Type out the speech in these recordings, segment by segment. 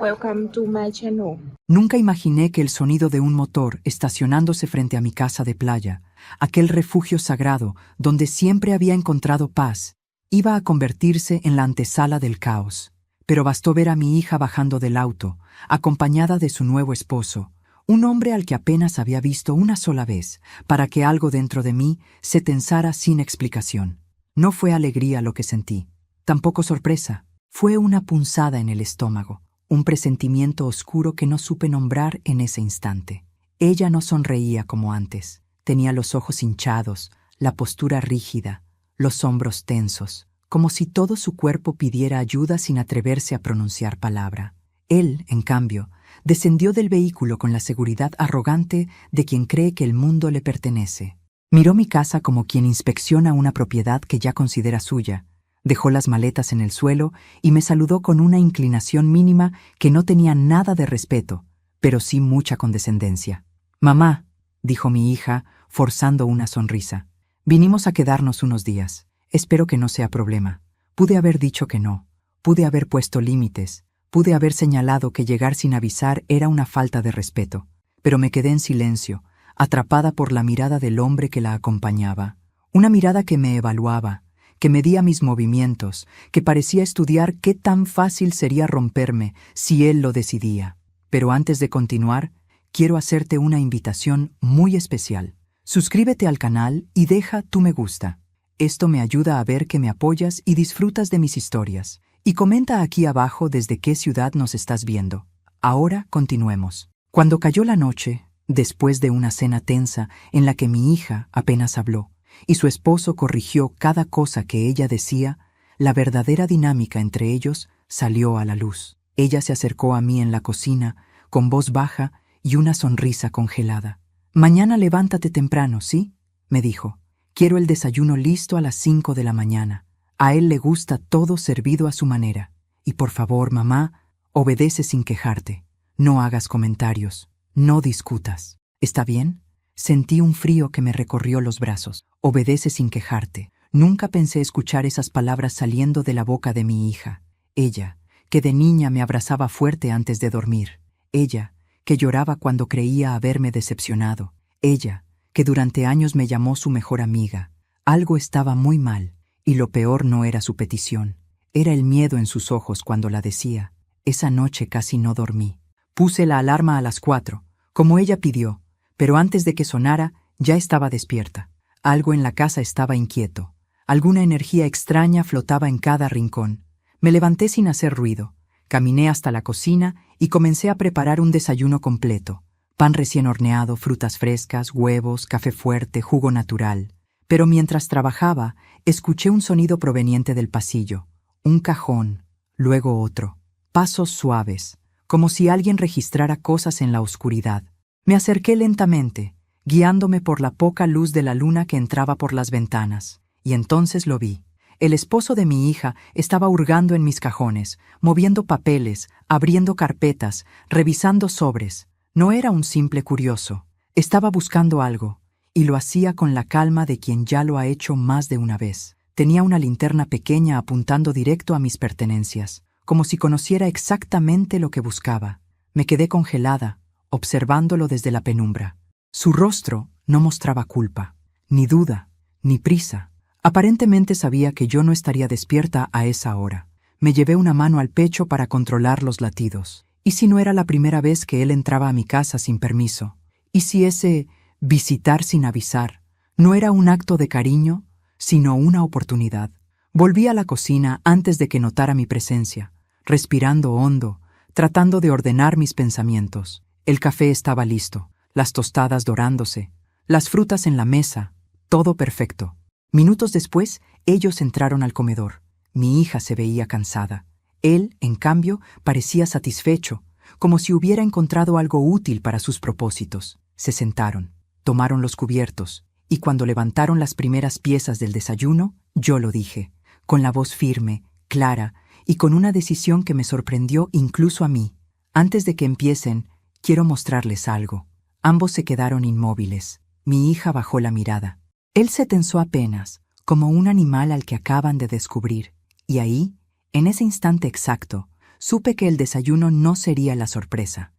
Welcome to my channel. Nunca imaginé que el sonido de un motor estacionándose frente a mi casa de playa, aquel refugio sagrado donde siempre había encontrado paz, iba a convertirse en la antesala del caos. Pero bastó ver a mi hija bajando del auto, acompañada de su nuevo esposo, un hombre al que apenas había visto una sola vez, para que algo dentro de mí se tensara sin explicación. No fue alegría lo que sentí, tampoco sorpresa, fue una punzada en el estómago. Un presentimiento oscuro que no supe nombrar en ese instante. Ella no sonreía como antes. Tenía los ojos hinchados, la postura rígida, los hombros tensos, como si todo su cuerpo pidiera ayuda sin atreverse a pronunciar palabra. Él, en cambio, descendió del vehículo con la seguridad arrogante de quien cree que el mundo le pertenece. Miró mi casa como quien inspecciona una propiedad que ya considera suya. Dejó las maletas en el suelo y me saludó con una inclinación mínima que no tenía nada de respeto, pero sí mucha condescendencia. «Mamá», dijo mi hija, forzando una sonrisa, «vinimos a quedarnos unos días. Espero que no sea problema. Pude haber dicho que no. Pude haber puesto límites. Pude haber señalado que llegar sin avisar era una falta de respeto. Pero me quedé en silencio, atrapada por la mirada del hombre que la acompañaba. Una mirada que me evaluaba, que medía mis movimientos, que parecía estudiar qué tan fácil sería romperme si él lo decidía. Pero antes de continuar, quiero hacerte una invitación muy especial. Suscríbete al canal y deja tu me gusta. Esto me ayuda a ver que me apoyas y disfrutas de mis historias. Y comenta aquí abajo desde qué ciudad nos estás viendo. Ahora continuemos. Cuando cayó la noche, después de una cena tensa en la que mi hija apenas habló, y su esposo corrigió cada cosa que ella decía, la verdadera dinámica entre ellos salió a la luz. Ella se acercó a mí en la cocina, con voz baja y una sonrisa congelada. «Mañana levántate temprano, ¿sí?», me dijo. «Quiero el desayuno listo a las 5 de la mañana. A él le gusta todo servido a su manera. Y por favor, mamá, obedece sin quejarte. No hagas comentarios. No discutas. ¿Está bien?». Sentí un frío que me recorrió los brazos. «Obedece sin quejarte». Nunca pensé escuchar esas palabras saliendo de la boca de mi hija. Ella, que de niña me abrazaba fuerte antes de dormir. Ella, que lloraba cuando creía haberme decepcionado. Ella, que durante años me llamó su mejor amiga. Algo estaba muy mal, y lo peor no era su petición. Era el miedo en sus ojos cuando la decía. Esa noche casi no dormí. Puse la alarma a las 4, como ella pidió, pero antes de que sonara, ya estaba despierta. Algo en la casa estaba inquieto. Alguna energía extraña flotaba en cada rincón. Me levanté sin hacer ruido. Caminé hasta la cocina y comencé a preparar un desayuno completo. Pan recién horneado, frutas frescas, huevos, café fuerte, jugo natural. Pero mientras trabajaba, escuché un sonido proveniente del pasillo. Un cajón, luego otro. Pasos suaves, como si alguien registrara cosas en la oscuridad. Me acerqué lentamente, guiándome por la poca luz de la luna que entraba por las ventanas, y entonces lo vi. El esposo de mi hija estaba hurgando en mis cajones, moviendo papeles, abriendo carpetas, revisando sobres. No era un simple curioso. Estaba buscando algo, y lo hacía con la calma de quien ya lo ha hecho más de una vez. Tenía una linterna pequeña apuntando directo a mis pertenencias, como si conociera exactamente lo que buscaba. Me quedé congelada, observándolo desde la penumbra. Su rostro no mostraba culpa, ni duda, ni prisa. Aparentemente sabía que yo no estaría despierta a esa hora. Me llevé una mano al pecho para controlar los latidos. ¿Y si no era la primera vez que él entraba a mi casa sin permiso? ¿Y si ese visitar sin avisar no era un acto de cariño, sino una oportunidad? Volví a la cocina antes de que notara mi presencia, respirando hondo, tratando de ordenar mis pensamientos. El café estaba listo, las tostadas dorándose, las frutas en la mesa, todo perfecto. Minutos después, ellos entraron al comedor. Mi hija se veía cansada. Él, en cambio, parecía satisfecho, como si hubiera encontrado algo útil para sus propósitos. Se sentaron, tomaron los cubiertos, y cuando levantaron las primeras piezas del desayuno, yo lo dije, con la voz firme, clara, y con una decisión que me sorprendió incluso a mí. Antes de que empiecen, quiero mostrarles algo. Ambos se quedaron inmóviles. Mi hija bajó la mirada. Él se tensó apenas, como un animal al que acaban de descubrir, y ahí, en ese instante exacto, Supe que el desayuno no sería la sorpresa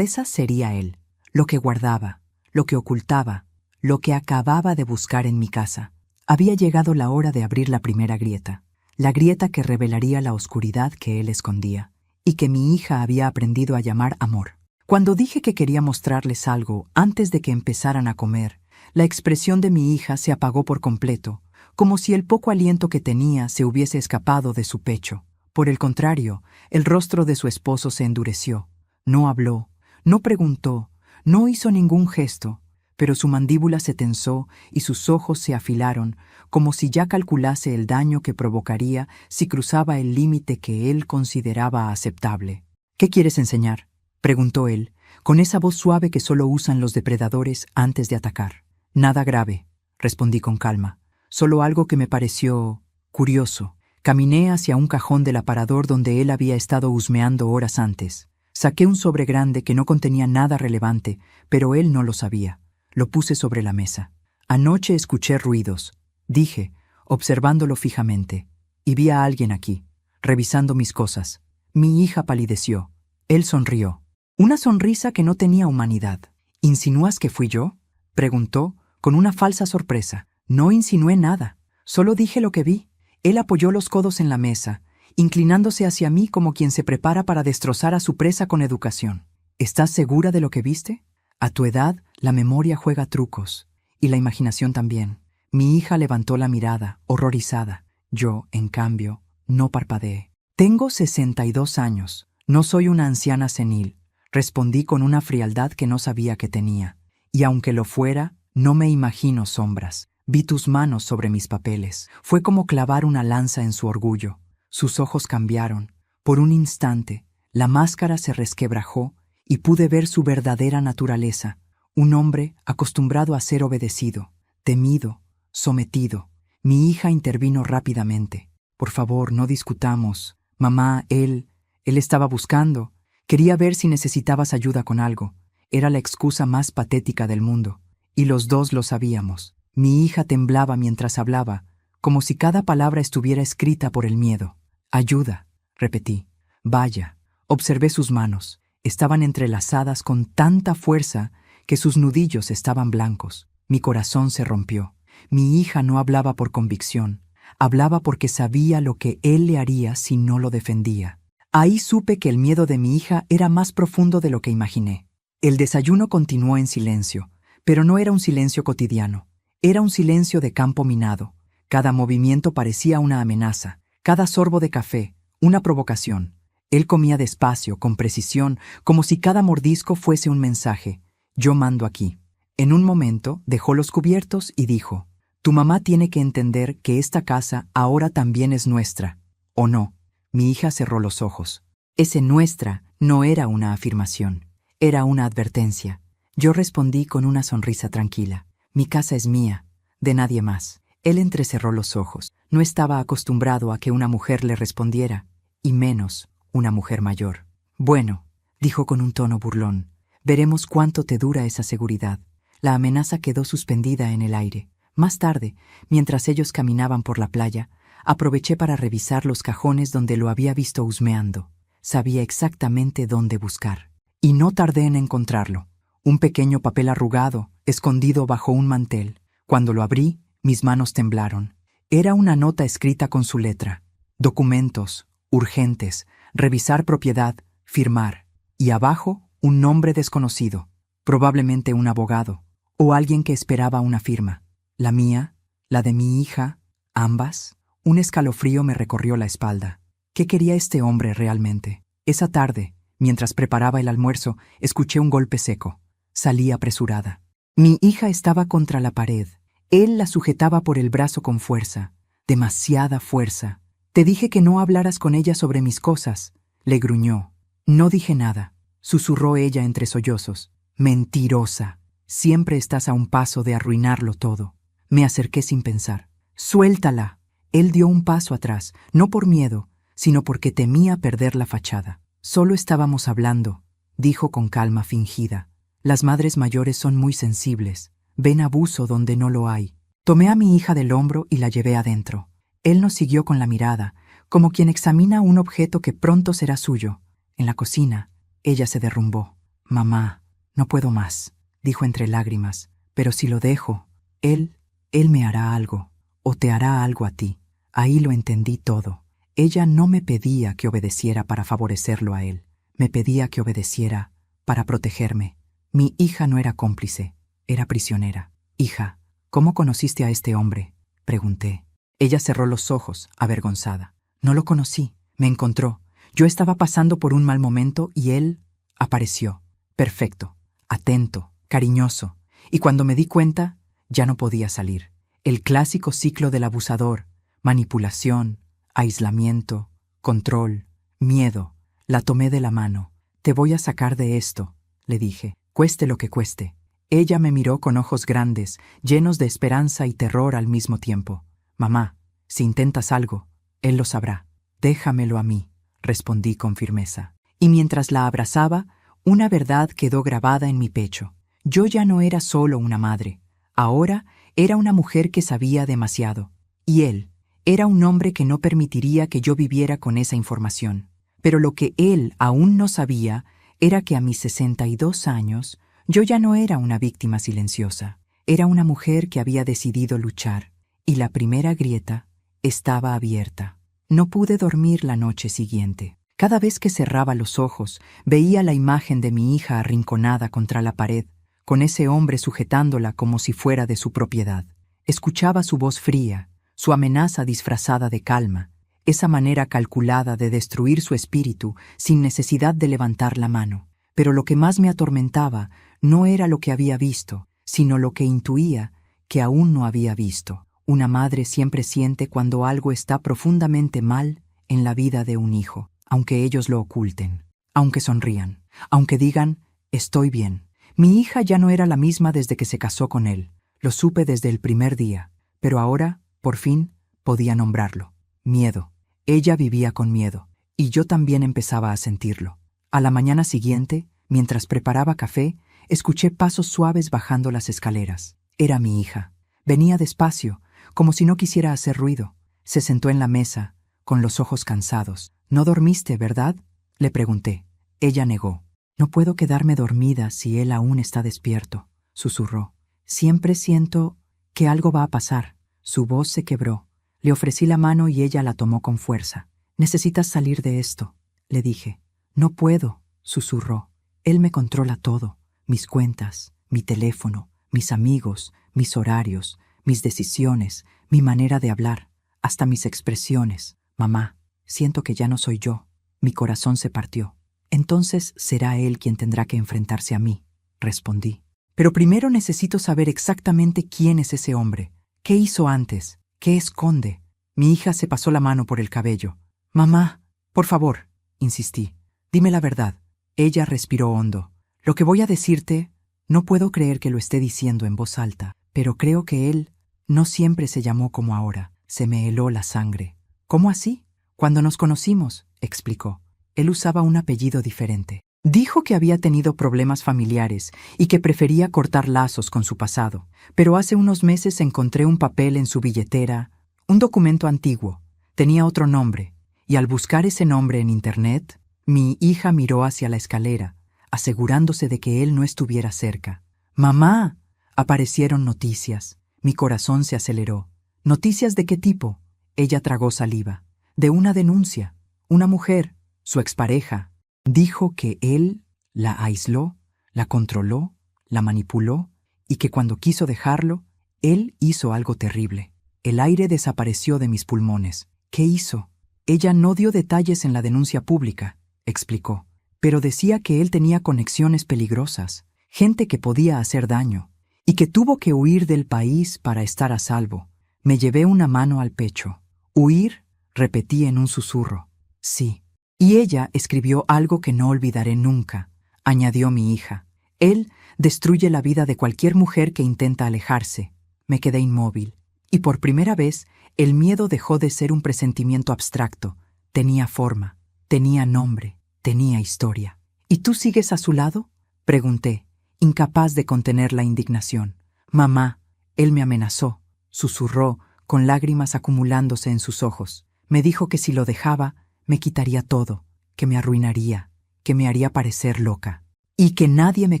sería él, lo que guardaba, lo que ocultaba, lo que acababa de buscar en mi casa. Había llegado la hora de abrir la primera grieta, la grieta que revelaría la oscuridad que él escondía, y que mi hija había aprendido a llamar amor. Cuando dije que quería mostrarles algo antes de que empezaran a comer, la expresión de mi hija se apagó por completo, como si el poco aliento que tenía se hubiese escapado de su pecho. Por el contrario, el rostro de su esposo se endureció. No habló, no preguntó, no hizo ningún gesto, pero su mandíbula se tensó y sus ojos se afilaron, como si ya calculase el daño que provocaría si cruzaba el límite que él consideraba aceptable. «¿Qué quieres enseñar?», preguntó él, con esa voz suave que solo usan los depredadores antes de atacar. «Nada grave», respondí con calma, «solo algo que me pareció curioso». Caminé hacia un cajón del aparador donde él había estado husmeando horas antes. Saqué un sobre grande que no contenía nada relevante, pero él no lo sabía. Lo puse sobre la mesa. «Anoche escuché ruidos», dije, observándolo fijamente, «y vi a alguien aquí, revisando mis cosas». Mi hija palideció. Él sonrió. Una sonrisa que no tenía humanidad. «¿Insinúas que fui yo?», preguntó, con una falsa sorpresa. «No insinué nada. Solo dije lo que vi». Él apoyó los codos en la mesa, inclinándose hacia mí como quien se prepara para destrozar a su presa con educación. «¿Estás segura de lo que viste? A tu edad, la memoria juega trucos, y la imaginación también». Mi hija levantó la mirada, horrorizada. Yo, en cambio, no parpadeé. «Tengo 62 años. No soy una anciana senil», respondí con una frialdad que no sabía que tenía. «Y aunque lo fuera, no me imagino sombras. Vi tus manos sobre mis papeles». Fue como clavar una lanza en su orgullo. Sus ojos cambiaron. Por un instante, la máscara se resquebrajó y pude ver su verdadera naturaleza. Un hombre acostumbrado a ser obedecido, temido, sometido. Mi hija intervino rápidamente. «Por favor, no discutamos. Mamá, él estaba buscando. Quería ver si necesitabas ayuda con algo». Era la excusa más patética del mundo. Y los dos lo sabíamos. Mi hija temblaba mientras hablaba, como si cada palabra estuviera escrita por el miedo. «Ayuda», repetí. «Vaya». Observé sus manos. Estaban entrelazadas con tanta fuerza que sus nudillos estaban blancos. Mi corazón se rompió. Mi hija no hablaba por convicción. Hablaba porque sabía lo que él le haría si no lo defendía. Ahí supe que el miedo de mi hija era más profundo de lo que imaginé. El desayuno continuó en silencio, pero no era un silencio cotidiano. Era un silencio de campo minado. Cada movimiento parecía una amenaza, cada sorbo de café, una provocación. Él comía despacio, con precisión, como si cada mordisco fuese un mensaje. «Yo mando aquí». En un momento dejó los cubiertos y dijo: «Tu mamá tiene que entender que esta casa ahora también es nuestra, ¿o no?». Mi hija cerró los ojos. Ese «nuestra» no era una afirmación, era una advertencia. Yo respondí con una sonrisa tranquila: «Mi casa es mía, de nadie más». Él entrecerró los ojos. No estaba acostumbrado a que una mujer le respondiera, y menos una mujer mayor. «Bueno», dijo con un tono burlón, «veremos cuánto te dura esa seguridad». La amenaza quedó suspendida en el aire. Más tarde, mientras ellos caminaban por la playa, aproveché para revisar los cajones donde lo había visto husmeando. Sabía exactamente dónde buscar. Y no tardé en encontrarlo. Un pequeño papel arrugado, escondido bajo un mantel. Cuando lo abrí, mis manos temblaron. Era una nota escrita con su letra. «Documentos, urgentes, revisar propiedad, firmar». Y abajo, un nombre desconocido. Probablemente un abogado, o alguien que esperaba una firma. La mía, la de mi hija, ambas. Un escalofrío me recorrió la espalda. ¿Qué quería este hombre realmente? Esa tarde, mientras preparaba el almuerzo, escuché un golpe seco. Salí apresurada. Mi hija estaba contra la pared. Él la sujetaba por el brazo con fuerza, demasiada fuerza. «Te dije que no hablaras con ella sobre mis cosas», le gruñó. «No dije nada», susurró ella entre sollozos. «Mentirosa. Siempre estás a un paso de arruinarlo todo». Me acerqué sin pensar. «Suéltala». Él dio un paso atrás, no por miedo, sino porque temía perder la fachada. «Solo estábamos hablando», dijo con calma fingida. «Las madres mayores son muy sensibles. Ven abuso donde no lo hay». Tomé a mi hija del hombro y la llevé adentro. Él nos siguió con la mirada, como quien examina un objeto que pronto será suyo. En la cocina, ella se derrumbó. «Mamá, no puedo más», dijo entre lágrimas, «pero si lo dejo, él me hará algo, o te hará algo a ti». Ahí lo entendí todo. Ella no me pedía que obedeciera para favorecerlo a él. Me pedía que obedeciera para protegerme. Mi hija no era cómplice, era prisionera. «Hija, ¿cómo conociste a este hombre?», pregunté. Ella cerró los ojos, avergonzada. «No lo conocí, me encontró. Yo estaba pasando por un mal momento y él apareció. Perfecto, atento, cariñoso. Y cuando me di cuenta, ya no podía salir. El clásico ciclo del abusador: manipulación, aislamiento, control, miedo». La tomé de la mano. «Te voy a sacar de esto», le dije, «cueste lo que cueste». Ella me miró con ojos grandes, llenos de esperanza y terror al mismo tiempo. «Mamá, si intentas algo, él lo sabrá. Déjamelo a mí», respondí con firmeza. Y mientras la abrazaba, una verdad quedó grabada en mi pecho. Yo ya no era solo una madre. Ahora era una mujer que sabía demasiado. Y él era un hombre que no permitiría que yo viviera con esa información. Pero lo que él aún no sabía era que a mis 62 años yo ya no era una víctima silenciosa. Era una mujer que había decidido luchar. Y la primera grieta estaba abierta. No pude dormir la noche siguiente. Cada vez que cerraba los ojos, veía la imagen de mi hija arrinconada contra la pared, con ese hombre sujetándola como si fuera de su propiedad. Escuchaba su voz fría, su amenaza disfrazada de calma, esa manera calculada de destruir su espíritu sin necesidad de levantar la mano. Pero lo que más me atormentaba no era lo que había visto, sino lo que intuía que aún no había visto. Una madre siempre siente cuando algo está profundamente mal en la vida de un hijo, aunque ellos lo oculten, aunque sonrían, aunque digan, «estoy bien». Mi hija ya no era la misma desde que se casó con él. Lo supe desde el primer día, pero ahora, por fin, podía nombrarlo. Miedo. Ella vivía con miedo, y yo también empezaba a sentirlo. A la mañana siguiente, mientras preparaba café, escuché pasos suaves bajando las escaleras. Era mi hija. Venía despacio, como si no quisiera hacer ruido. Se sentó en la mesa, con los ojos cansados. «¿No dormiste, verdad?», le pregunté. Ella negó. «No puedo quedarme dormida si él aún está despierto», susurró. «Siempre siento que algo va a pasar». Su voz se quebró. Le ofrecí la mano y ella la tomó con fuerza. «Necesitas salir de esto», le dije. «No puedo», susurró. «Él me controla todo, mis cuentas, mi teléfono, mis amigos, mis horarios, mis decisiones, mi manera de hablar, hasta mis expresiones. Mamá, siento que ya no soy yo». Mi corazón se partió. «Entonces será él quien tendrá que enfrentarse a mí», respondí. «Pero primero necesito saber exactamente quién es ese hombre. ¿Qué hizo antes? ¿Qué esconde?». Mi hija se pasó la mano por el cabello. «Mamá, por favor», insistí, «dime la verdad». Ella respiró hondo. «Lo que voy a decirte, no puedo creer que lo esté diciendo en voz alta, pero creo que él no siempre se llamó como ahora». Se me heló la sangre. «¿Cómo así?». «Cuando nos conocimos», explicó, «él usaba un apellido diferente. Dijo que había tenido problemas familiares y que prefería cortar lazos con su pasado. Pero hace unos meses encontré un papel en su billetera, un documento antiguo. Tenía otro nombre, y al buscar ese nombre en Internet, mi hija miró hacia la escalera, asegurándose de que él no estuviera cerca. «¡Mamá!». Aparecieron noticias. Mi corazón se aceleró. «¿Noticias de qué tipo?». Ella tragó saliva. «De una denuncia. Una mujer, su expareja, dijo que él la aisló, la controló, la manipuló y que cuando quiso dejarlo, él hizo algo terrible. El aire desapareció de mis pulmones. ¿Qué hizo?». «Ella no dio detalles en la denuncia pública», explicó, «pero decía que él tenía conexiones peligrosas, gente que podía hacer daño, y que tuvo que huir del país para estar a salvo». Me llevé una mano al pecho. «¿Huir?», repetí en un susurro. «Sí». «Y ella escribió algo que no olvidaré nunca», añadió mi hija. «Él destruye la vida de cualquier mujer que intenta alejarse». Me quedé inmóvil, y por primera vez el miedo dejó de ser un presentimiento abstracto. Tenía forma, tenía nombre, tenía historia. «¿Y tú sigues a su lado?», pregunté, incapaz de contener la indignación. «Mamá, él me amenazó», susurró, con lágrimas acumulándose en sus ojos. Me dijo que si lo dejaba, me quitaría todo, que me arruinaría, que me haría parecer loca, y que nadie me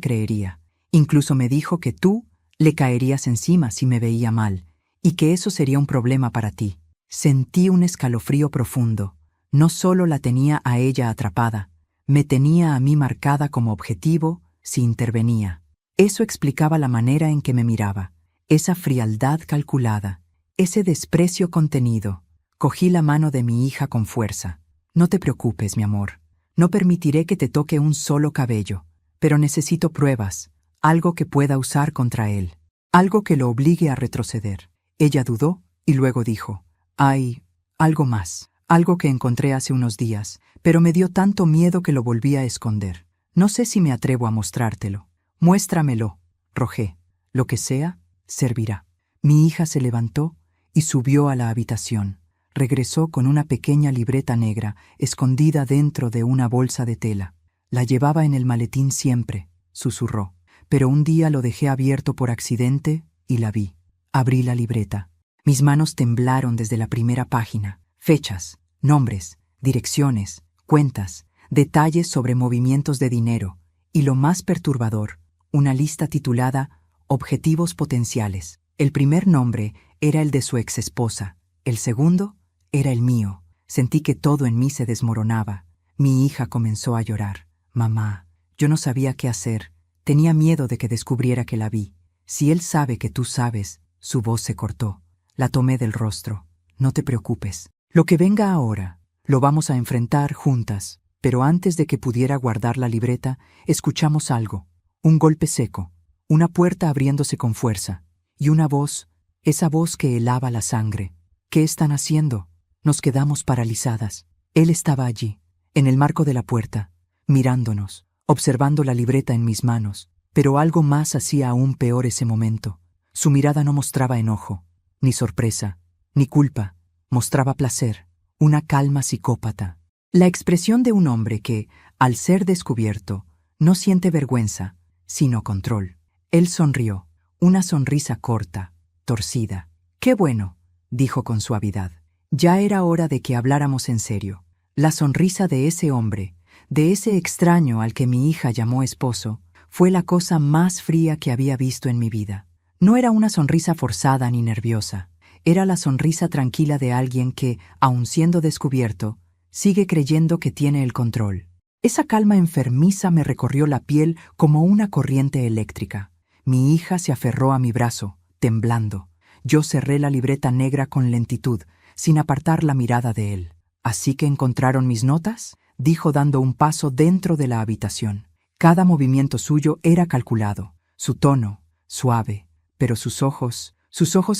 creería. Incluso me dijo que tú le caerías encima si me veía mal, y que eso sería un problema para ti. Sentí un escalofrío profundo. No solo la tenía a ella atrapada, me tenía a mí marcada como objetivo si intervenía. Eso explicaba la manera en que me miraba, esa frialdad calculada, ese desprecio contenido. Cogí la mano de mi hija con fuerza. No te preocupes, mi amor. No permitiré que te toque un solo cabello, pero necesito pruebas, algo que pueda usar contra él, algo que lo obligue a retroceder. Ella dudó y luego dijo, hay algo más, algo que encontré hace unos días, pero me dio tanto miedo que lo volví a esconder. No sé si me atrevo a mostrártelo. Muéstramelo, rogé. Lo que sea, servirá. Mi hija se levantó y subió a la habitación. Regresó con una pequeña libreta negra escondida dentro de una bolsa de tela. La llevaba en el maletín siempre, susurró. Pero un día lo dejé abierto por accidente y la vi. Abrí la libreta. Mis manos temblaron desde la primera página. Fechas, nombres, direcciones, cuentas, detalles sobre movimientos de dinero. Y lo más perturbador, una lista titulada Objetivos potenciales. El primer nombre era el de su exesposa. El segundo era el mío. Sentí que todo en mí se desmoronaba. Mi hija comenzó a llorar. Mamá, yo no sabía qué hacer. Tenía miedo de que descubriera que la vi. Si él sabe que tú sabes, su voz se cortó. La tomé del rostro. No te preocupes. Lo que venga ahora, lo vamos a enfrentar juntas. Pero antes de que pudiera guardar la libreta, escuchamos algo. Un golpe seco. Una puerta abriéndose con fuerza. Y una voz, esa voz que helaba la sangre. ¿Qué están haciendo? Nos quedamos paralizadas. Él estaba allí, en el marco de la puerta, mirándonos, observando la libreta en mis manos. Pero algo más hacía aún peor ese momento. Su mirada no mostraba enojo, ni sorpresa, ni culpa. Mostraba placer, una calma psicópata. La expresión de un hombre que, al ser descubierto, no siente vergüenza, sino control. Él sonrió, una sonrisa corta, torcida. «Qué bueno», dijo con suavidad. Ya era hora de que habláramos en serio. La sonrisa de ese hombre, de ese extraño al que mi hija llamó esposo, fue la cosa más fría que había visto en mi vida. No era una sonrisa forzada ni nerviosa. Era la sonrisa tranquila de alguien que, aun siendo descubierto, sigue creyendo que tiene el control. Esa calma enfermiza me recorrió la piel como una corriente eléctrica. Mi hija se aferró a mi brazo, temblando. Yo cerré la libreta negra con lentitud, sin apartar la mirada de él. «¿Así que encontraron mis notas?», dijo dando un paso dentro de la habitación. Cada movimiento suyo era calculado, su tono, suave, pero sus ojos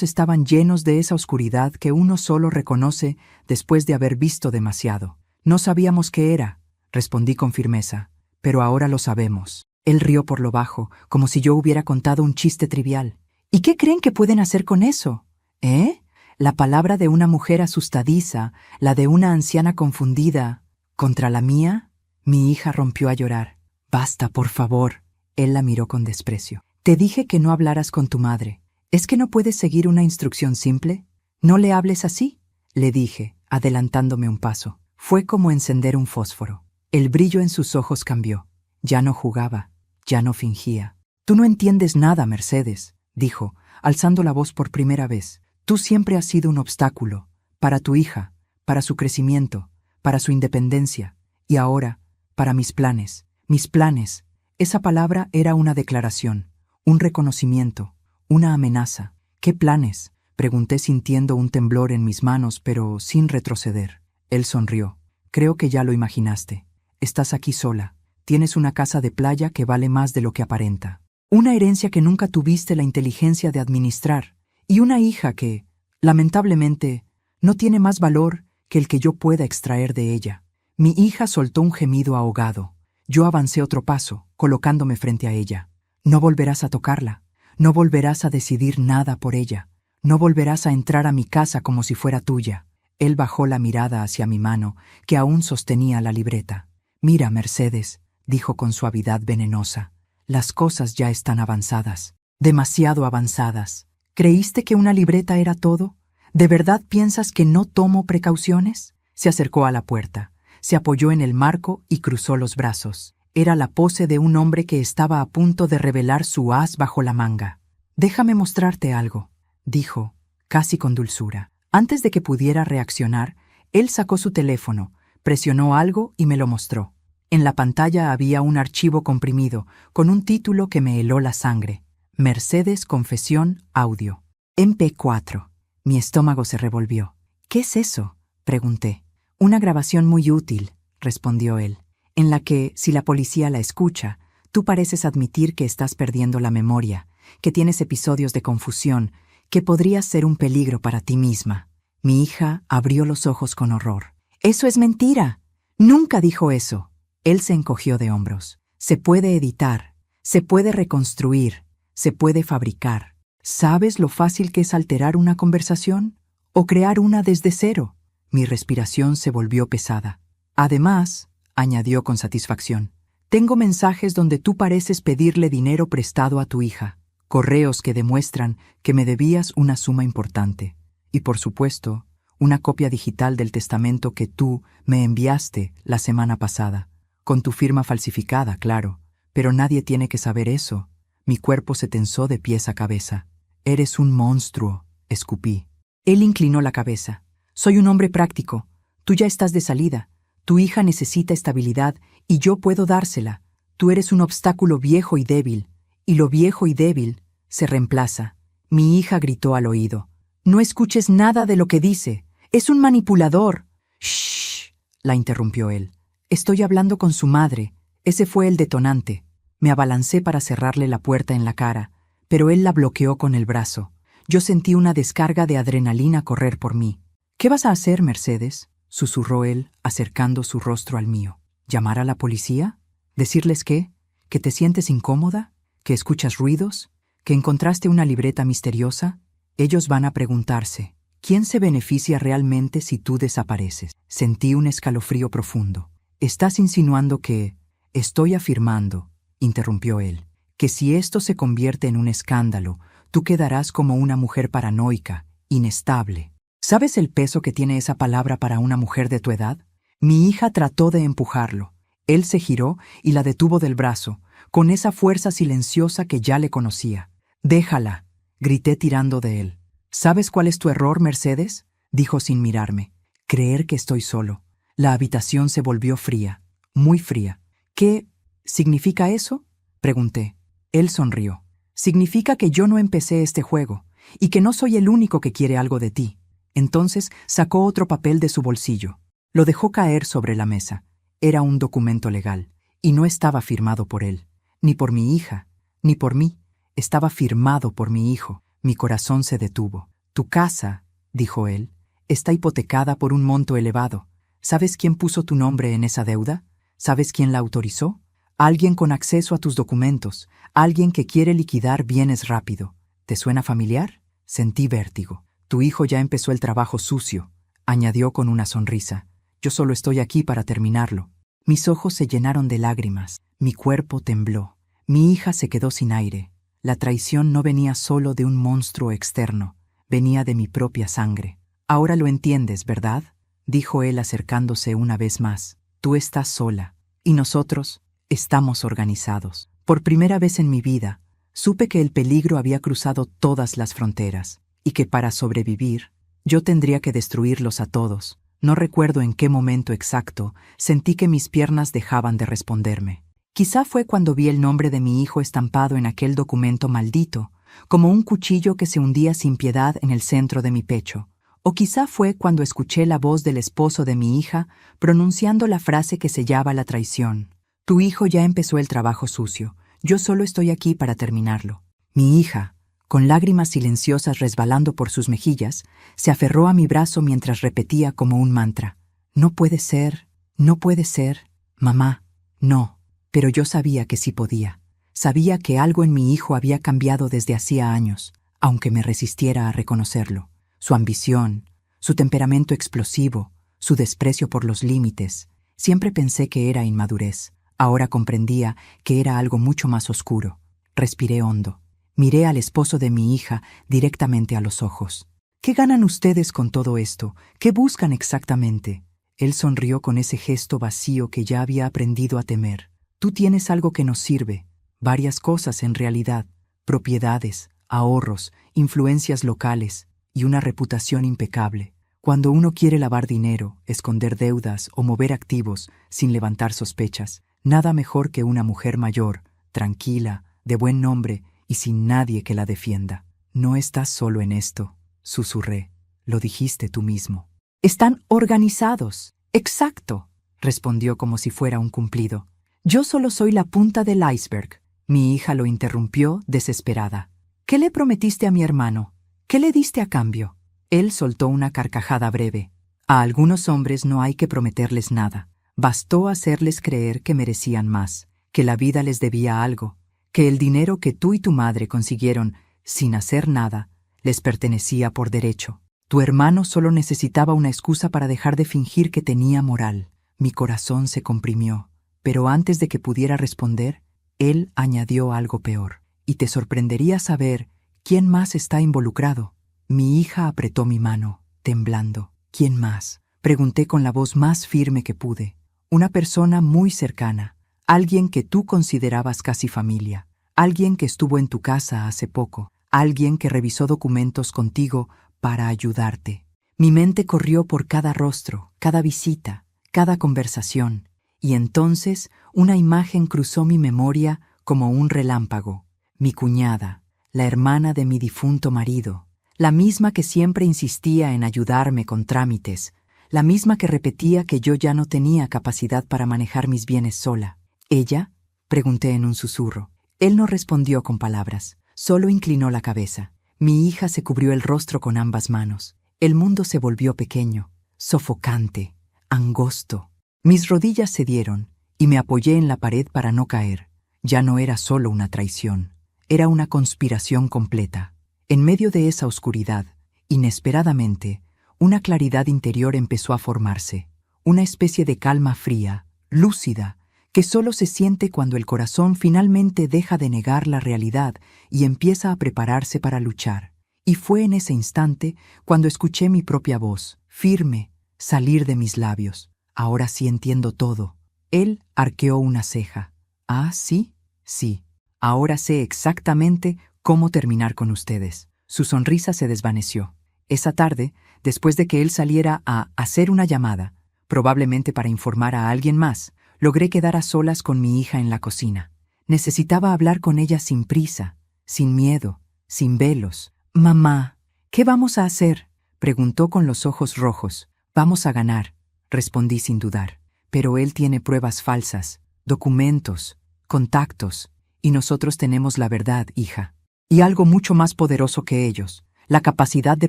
estaban llenos de esa oscuridad que uno solo reconoce después de haber visto demasiado. «No sabíamos qué era», respondí con firmeza, «pero ahora lo sabemos». Él rió por lo bajo, como si yo hubiera contado un chiste trivial. «¿Y qué creen que pueden hacer con eso? ¿Eh? La palabra de una mujer asustadiza, la de una anciana confundida, ¿contra la mía?» Mi hija rompió a llorar. «Basta, por favor». Él la miró con desprecio. «Te dije que no hablaras con tu madre. ¿Es que no puedes seguir una instrucción simple? No le hables así», le dije, adelantándome un paso. Fue como encender un fósforo. El brillo en sus ojos cambió. Ya no jugaba, ya no fingía. «Tú no entiendes nada, Mercedes», dijo, alzando la voz por primera vez. «Tú siempre has sido un obstáculo, para tu hija, para su crecimiento, para su independencia, y ahora, para mis planes. Mis planes». Esa palabra era una declaración, un reconocimiento, una amenaza. «¿Qué planes?», pregunté sintiendo un temblor en mis manos, pero sin retroceder. Él sonrió. «Creo que ya lo imaginaste. Estás aquí sola. Tienes una casa de playa que vale más de lo que aparenta. Una herencia que nunca tuviste la inteligencia de administrar. Y una hija que, lamentablemente, no tiene más valor que el que yo pueda extraer de ella». Mi hija soltó un gemido ahogado. Yo avancé otro paso, colocándome frente a ella. «No volverás a tocarla. No volverás a decidir nada por ella. No volverás a entrar a mi casa como si fuera tuya». Él bajó la mirada hacia mi mano, que aún sostenía la libreta. «Mira, Mercedes», dijo con suavidad venenosa, «las cosas ya están avanzadas. Demasiado avanzadas. ¿Creíste que una libreta era todo? ¿De verdad piensas que no tomo precauciones? Se acercó a la puerta, se apoyó en el marco y cruzó los brazos. Era la pose de un hombre que estaba a punto de revelar su as bajo la manga. «Déjame mostrarte algo», dijo, casi con dulzura. Antes de que pudiera reaccionar, él sacó su teléfono, presionó algo y me lo mostró. En la pantalla había un archivo comprimido, con un título que me heló la sangre. Mercedes Confesión Audio. MP4. Mi estómago se revolvió. «¿Qué es eso?», pregunté. «Una grabación muy útil», respondió él, «en la que, si la policía la escucha, tú pareces admitir que estás perdiendo la memoria, que tienes episodios de confusión, que podrías ser un peligro para ti misma». Mi hija abrió los ojos con horror. «¡Eso es mentira! Nunca dijo eso». Él se encogió de hombros. «Se puede editar, se puede reconstruir, se puede fabricar. ¿Sabes lo fácil que es alterar una conversación? ¿O crear una desde cero?». Mi respiración se volvió pesada. «Además», añadió con satisfacción, «tengo mensajes donde tú pareces pedirle dinero prestado a tu hija, correos que demuestran que me debías una suma importante, y por supuesto, una copia digital del testamento que tú me enviaste la semana pasada, con tu firma falsificada, claro, pero nadie tiene que saber eso». Mi cuerpo se tensó de pies a cabeza. «Eres un monstruo», escupí. Él inclinó la cabeza. «Soy un hombre práctico. Tú ya estás de salida. Tu hija necesita estabilidad y yo puedo dársela. Tú eres un obstáculo viejo y débil, y lo viejo y débil se reemplaza». Mi hija gritó al oído. «No escuches nada de lo que dice. Es un manipulador». «Shh», la interrumpió él. «Estoy hablando con su madre. Ese fue el detonante». Me abalancé para cerrarle la puerta en la cara, pero él la bloqueó con el brazo. Yo sentí una descarga de adrenalina correr por mí. «¿Qué vas a hacer, Mercedes?», susurró él, acercando su rostro al mío. «¿Llamar a la policía? ¿Decirles qué? ¿Que te sientes incómoda? ¿Que escuchas ruidos? ¿Que encontraste una libreta misteriosa? Ellos van a preguntarse, ¿quién se beneficia realmente si tú desapareces?». Sentí un escalofrío profundo. «¿Estás insinuando que...?» «Estoy afirmando», interrumpió él, «que si esto se convierte en un escándalo, tú quedarás como una mujer paranoica, inestable. ¿Sabes el peso que tiene esa palabra para una mujer de tu edad?». Mi hija trató de empujarlo. Él se giró y la detuvo del brazo, con esa fuerza silenciosa que ya le conocía. «Déjala», grité tirando de él. «¿Sabes cuál es tu error, Mercedes?», dijo sin mirarme. «Creer que estoy solo». La habitación se volvió fría, muy fría. «¿Qué significa eso?», pregunté. Él sonrió. «Significa que yo no empecé este juego, y que no soy el único que quiere algo de ti». Entonces sacó otro papel de su bolsillo. Lo dejó caer sobre la mesa. Era un documento legal, y no estaba firmado por él, ni por mi hija, ni por mí. Estaba firmado por mi hijo. Mi corazón se detuvo. «Tu casa», dijo él, «está hipotecada por un monto elevado. ¿Sabes quién puso tu nombre en esa deuda? ¿Sabes quién la autorizó? Alguien con acceso a tus documentos, alguien que quiere liquidar bienes rápido. ¿Te suena familiar?». Sentí vértigo. «Tu hijo ya empezó el trabajo sucio», añadió con una sonrisa. «Yo solo estoy aquí para terminarlo». Mis ojos se llenaron de lágrimas. Mi cuerpo tembló. Mi hija se quedó sin aire. La traición no venía solo de un monstruo externo, venía de mi propia sangre. «Ahora lo entiendes, ¿verdad?», dijo él acercándose una vez más. «Tú estás sola, y nosotros estamos organizados». Por primera vez en mi vida, supe que el peligro había cruzado todas las fronteras, y que para sobrevivir, yo tendría que destruirlos a todos. No recuerdo en qué momento exacto sentí que mis piernas dejaban de responderme. Quizá fue cuando vi el nombre de mi hijo estampado en aquel documento maldito, como un cuchillo que se hundía sin piedad en el centro de mi pecho. O quizá fue cuando escuché la voz del esposo de mi hija pronunciando la frase que sellaba la traición. «Tu hijo ya empezó el trabajo sucio. Yo solo estoy aquí para terminarlo». Mi hija, con lágrimas silenciosas resbalando por sus mejillas, se aferró a mi brazo mientras repetía como un mantra: «No puede ser, no puede ser, mamá, no». Pero yo sabía que sí podía. Sabía que algo en mi hijo había cambiado desde hacía años, aunque me resistiera a reconocerlo. Su ambición, su temperamento explosivo, su desprecio por los límites. Siempre pensé que era inmadurez. Ahora comprendía que era algo mucho más oscuro. Respiré hondo. Miré al esposo de mi hija directamente a los ojos. ¿Qué ganan ustedes con todo esto? ¿Qué buscan exactamente? Él sonrió con ese gesto vacío que ya había aprendido a temer. Tú tienes algo que nos sirve, varias cosas en realidad, propiedades, ahorros, influencias locales y una reputación impecable. Cuando uno quiere lavar dinero, esconder deudas o mover activos sin levantar sospechas, nada mejor que una mujer mayor, tranquila, de buen nombre y sin nadie que la defienda. No estás solo en esto, susurré. Lo dijiste tú mismo. Están organizados. Exacto, respondió como si fuera un cumplido. Yo solo soy la punta del iceberg. Mi hija lo interrumpió, desesperada. ¿Qué le prometiste a mi hermano? ¿Qué le diste a cambio? Él soltó una carcajada breve. A algunos hombres no hay que prometerles nada. Bastó hacerles creer que merecían más, que la vida les debía algo, que el dinero que tú y tu madre consiguieron sin hacer nada les pertenecía por derecho. Tu hermano solo necesitaba una excusa para dejar de fingir que tenía moral. Mi corazón se comprimió, pero antes de que pudiera responder, él añadió algo peor. Y te sorprendería saber quién más está involucrado. Mi hija apretó mi mano, temblando. ¿Quién más? Pregunté con la voz más firme que pude. Una persona muy cercana, alguien que tú considerabas casi familia, alguien que estuvo en tu casa hace poco, alguien que revisó documentos contigo para ayudarte. Mi mente corrió por cada rostro, cada visita, cada conversación, y entonces una imagen cruzó mi memoria como un relámpago. Mi cuñada, la hermana de mi difunto marido, la misma que siempre insistía en ayudarme con trámites, la misma que repetía que yo ya no tenía capacidad para manejar mis bienes sola. ¿Ella? Pregunté en un susurro. Él no respondió con palabras, solo inclinó la cabeza. Mi hija se cubrió el rostro con ambas manos. El mundo se volvió pequeño, sofocante, angosto. Mis rodillas cedieron y me apoyé en la pared para no caer. Ya no era solo una traición, era una conspiración completa. En medio de esa oscuridad, inesperadamente, una claridad interior empezó a formarse, una especie de calma fría, lúcida, que solo se siente cuando el corazón finalmente deja de negar la realidad y empieza a prepararse para luchar. Y fue en ese instante cuando escuché mi propia voz, firme, salir de mis labios. Ahora sí entiendo todo. Él arqueó una ceja. ¿Ah, sí? Sí. Ahora sé exactamente cómo terminar con ustedes. Su sonrisa se desvaneció. Esa tarde, después de que él saliera a hacer una llamada, probablemente para informar a alguien más, logré quedar a solas con mi hija en la cocina. Necesitaba hablar con ella sin prisa, sin miedo, sin velos. «Mamá, ¿qué vamos a hacer?», preguntó con los ojos rojos. «Vamos a ganar», respondí sin dudar. «Pero él tiene pruebas falsas, documentos, contactos, y nosotros tenemos la verdad, hija. Y algo mucho más poderoso que ellos, la capacidad de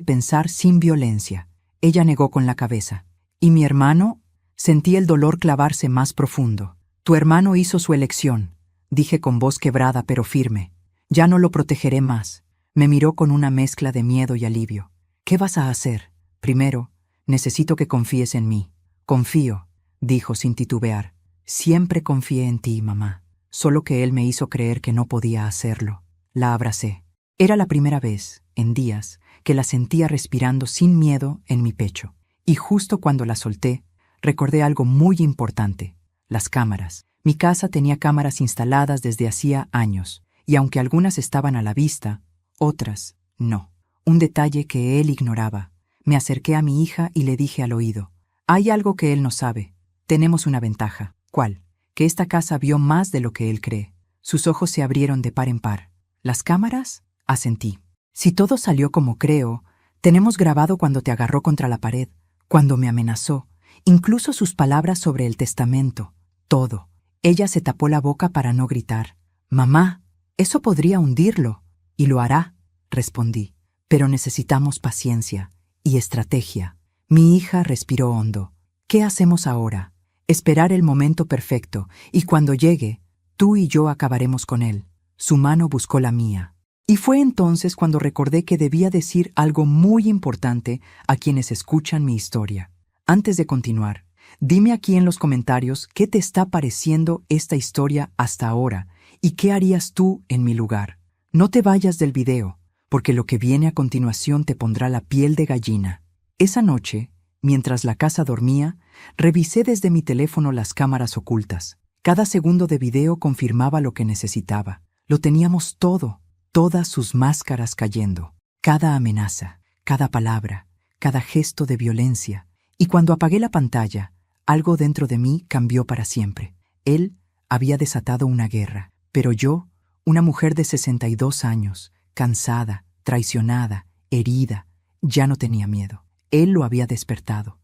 pensar sin violencia». Ella negó con la cabeza. «¿Y mi hermano?». Sentí el dolor clavarse más profundo. «Tu hermano hizo su elección», dije con voz quebrada pero firme. «Ya no lo protegeré más». Me miró con una mezcla de miedo y alivio. «¿Qué vas a hacer?». «Primero, necesito que confíes en mí». «Confío», dijo sin titubear. «Siempre confié en ti, mamá». Solo que él me hizo creer que no podía hacerlo. La abracé. Era la primera vez, en días, que la sentía respirando sin miedo en mi pecho. Y justo cuando la solté, recordé algo muy importante: las cámaras. Mi casa tenía cámaras instaladas desde hacía años, y aunque algunas estaban a la vista, otras no. Un detalle que él ignoraba. Me acerqué a mi hija y le dije al oído: «Hay algo que él no sabe. Tenemos una ventaja». «¿Cuál?». «Que esta casa vio más de lo que él cree». Sus ojos se abrieron de par en par. «¿Las cámaras?». Asentí. «Si todo salió como creo, tenemos grabado cuando te agarró contra la pared, cuando me amenazó, incluso sus palabras sobre el testamento. Todo». Ella se tapó la boca para no gritar. «Mamá, eso podría hundirlo». «Y lo hará», respondí. «Pero necesitamos paciencia y estrategia». Mi hija respiró hondo. «¿Qué hacemos ahora?». «Esperar el momento perfecto, y cuando llegue, tú y yo acabaremos con él». Su mano buscó la mía. Y fue entonces cuando recordé que debía decir algo muy importante a quienes escuchan mi historia. Antes de continuar, dime aquí en los comentarios qué te está pareciendo esta historia hasta ahora y qué harías tú en mi lugar. No te vayas del video, porque lo que viene a continuación te pondrá la piel de gallina. Esa noche, mientras la casa dormía, revisé desde mi teléfono las cámaras ocultas. Cada segundo de video confirmaba lo que necesitaba. Lo teníamos todo, todas sus máscaras cayendo. Cada amenaza, cada palabra, cada gesto de violencia. Y cuando apagué la pantalla, algo dentro de mí cambió para siempre. Él había desatado una guerra, pero yo, una mujer de 62 años, cansada, traicionada, herida, ya no tenía miedo. Él lo había despertado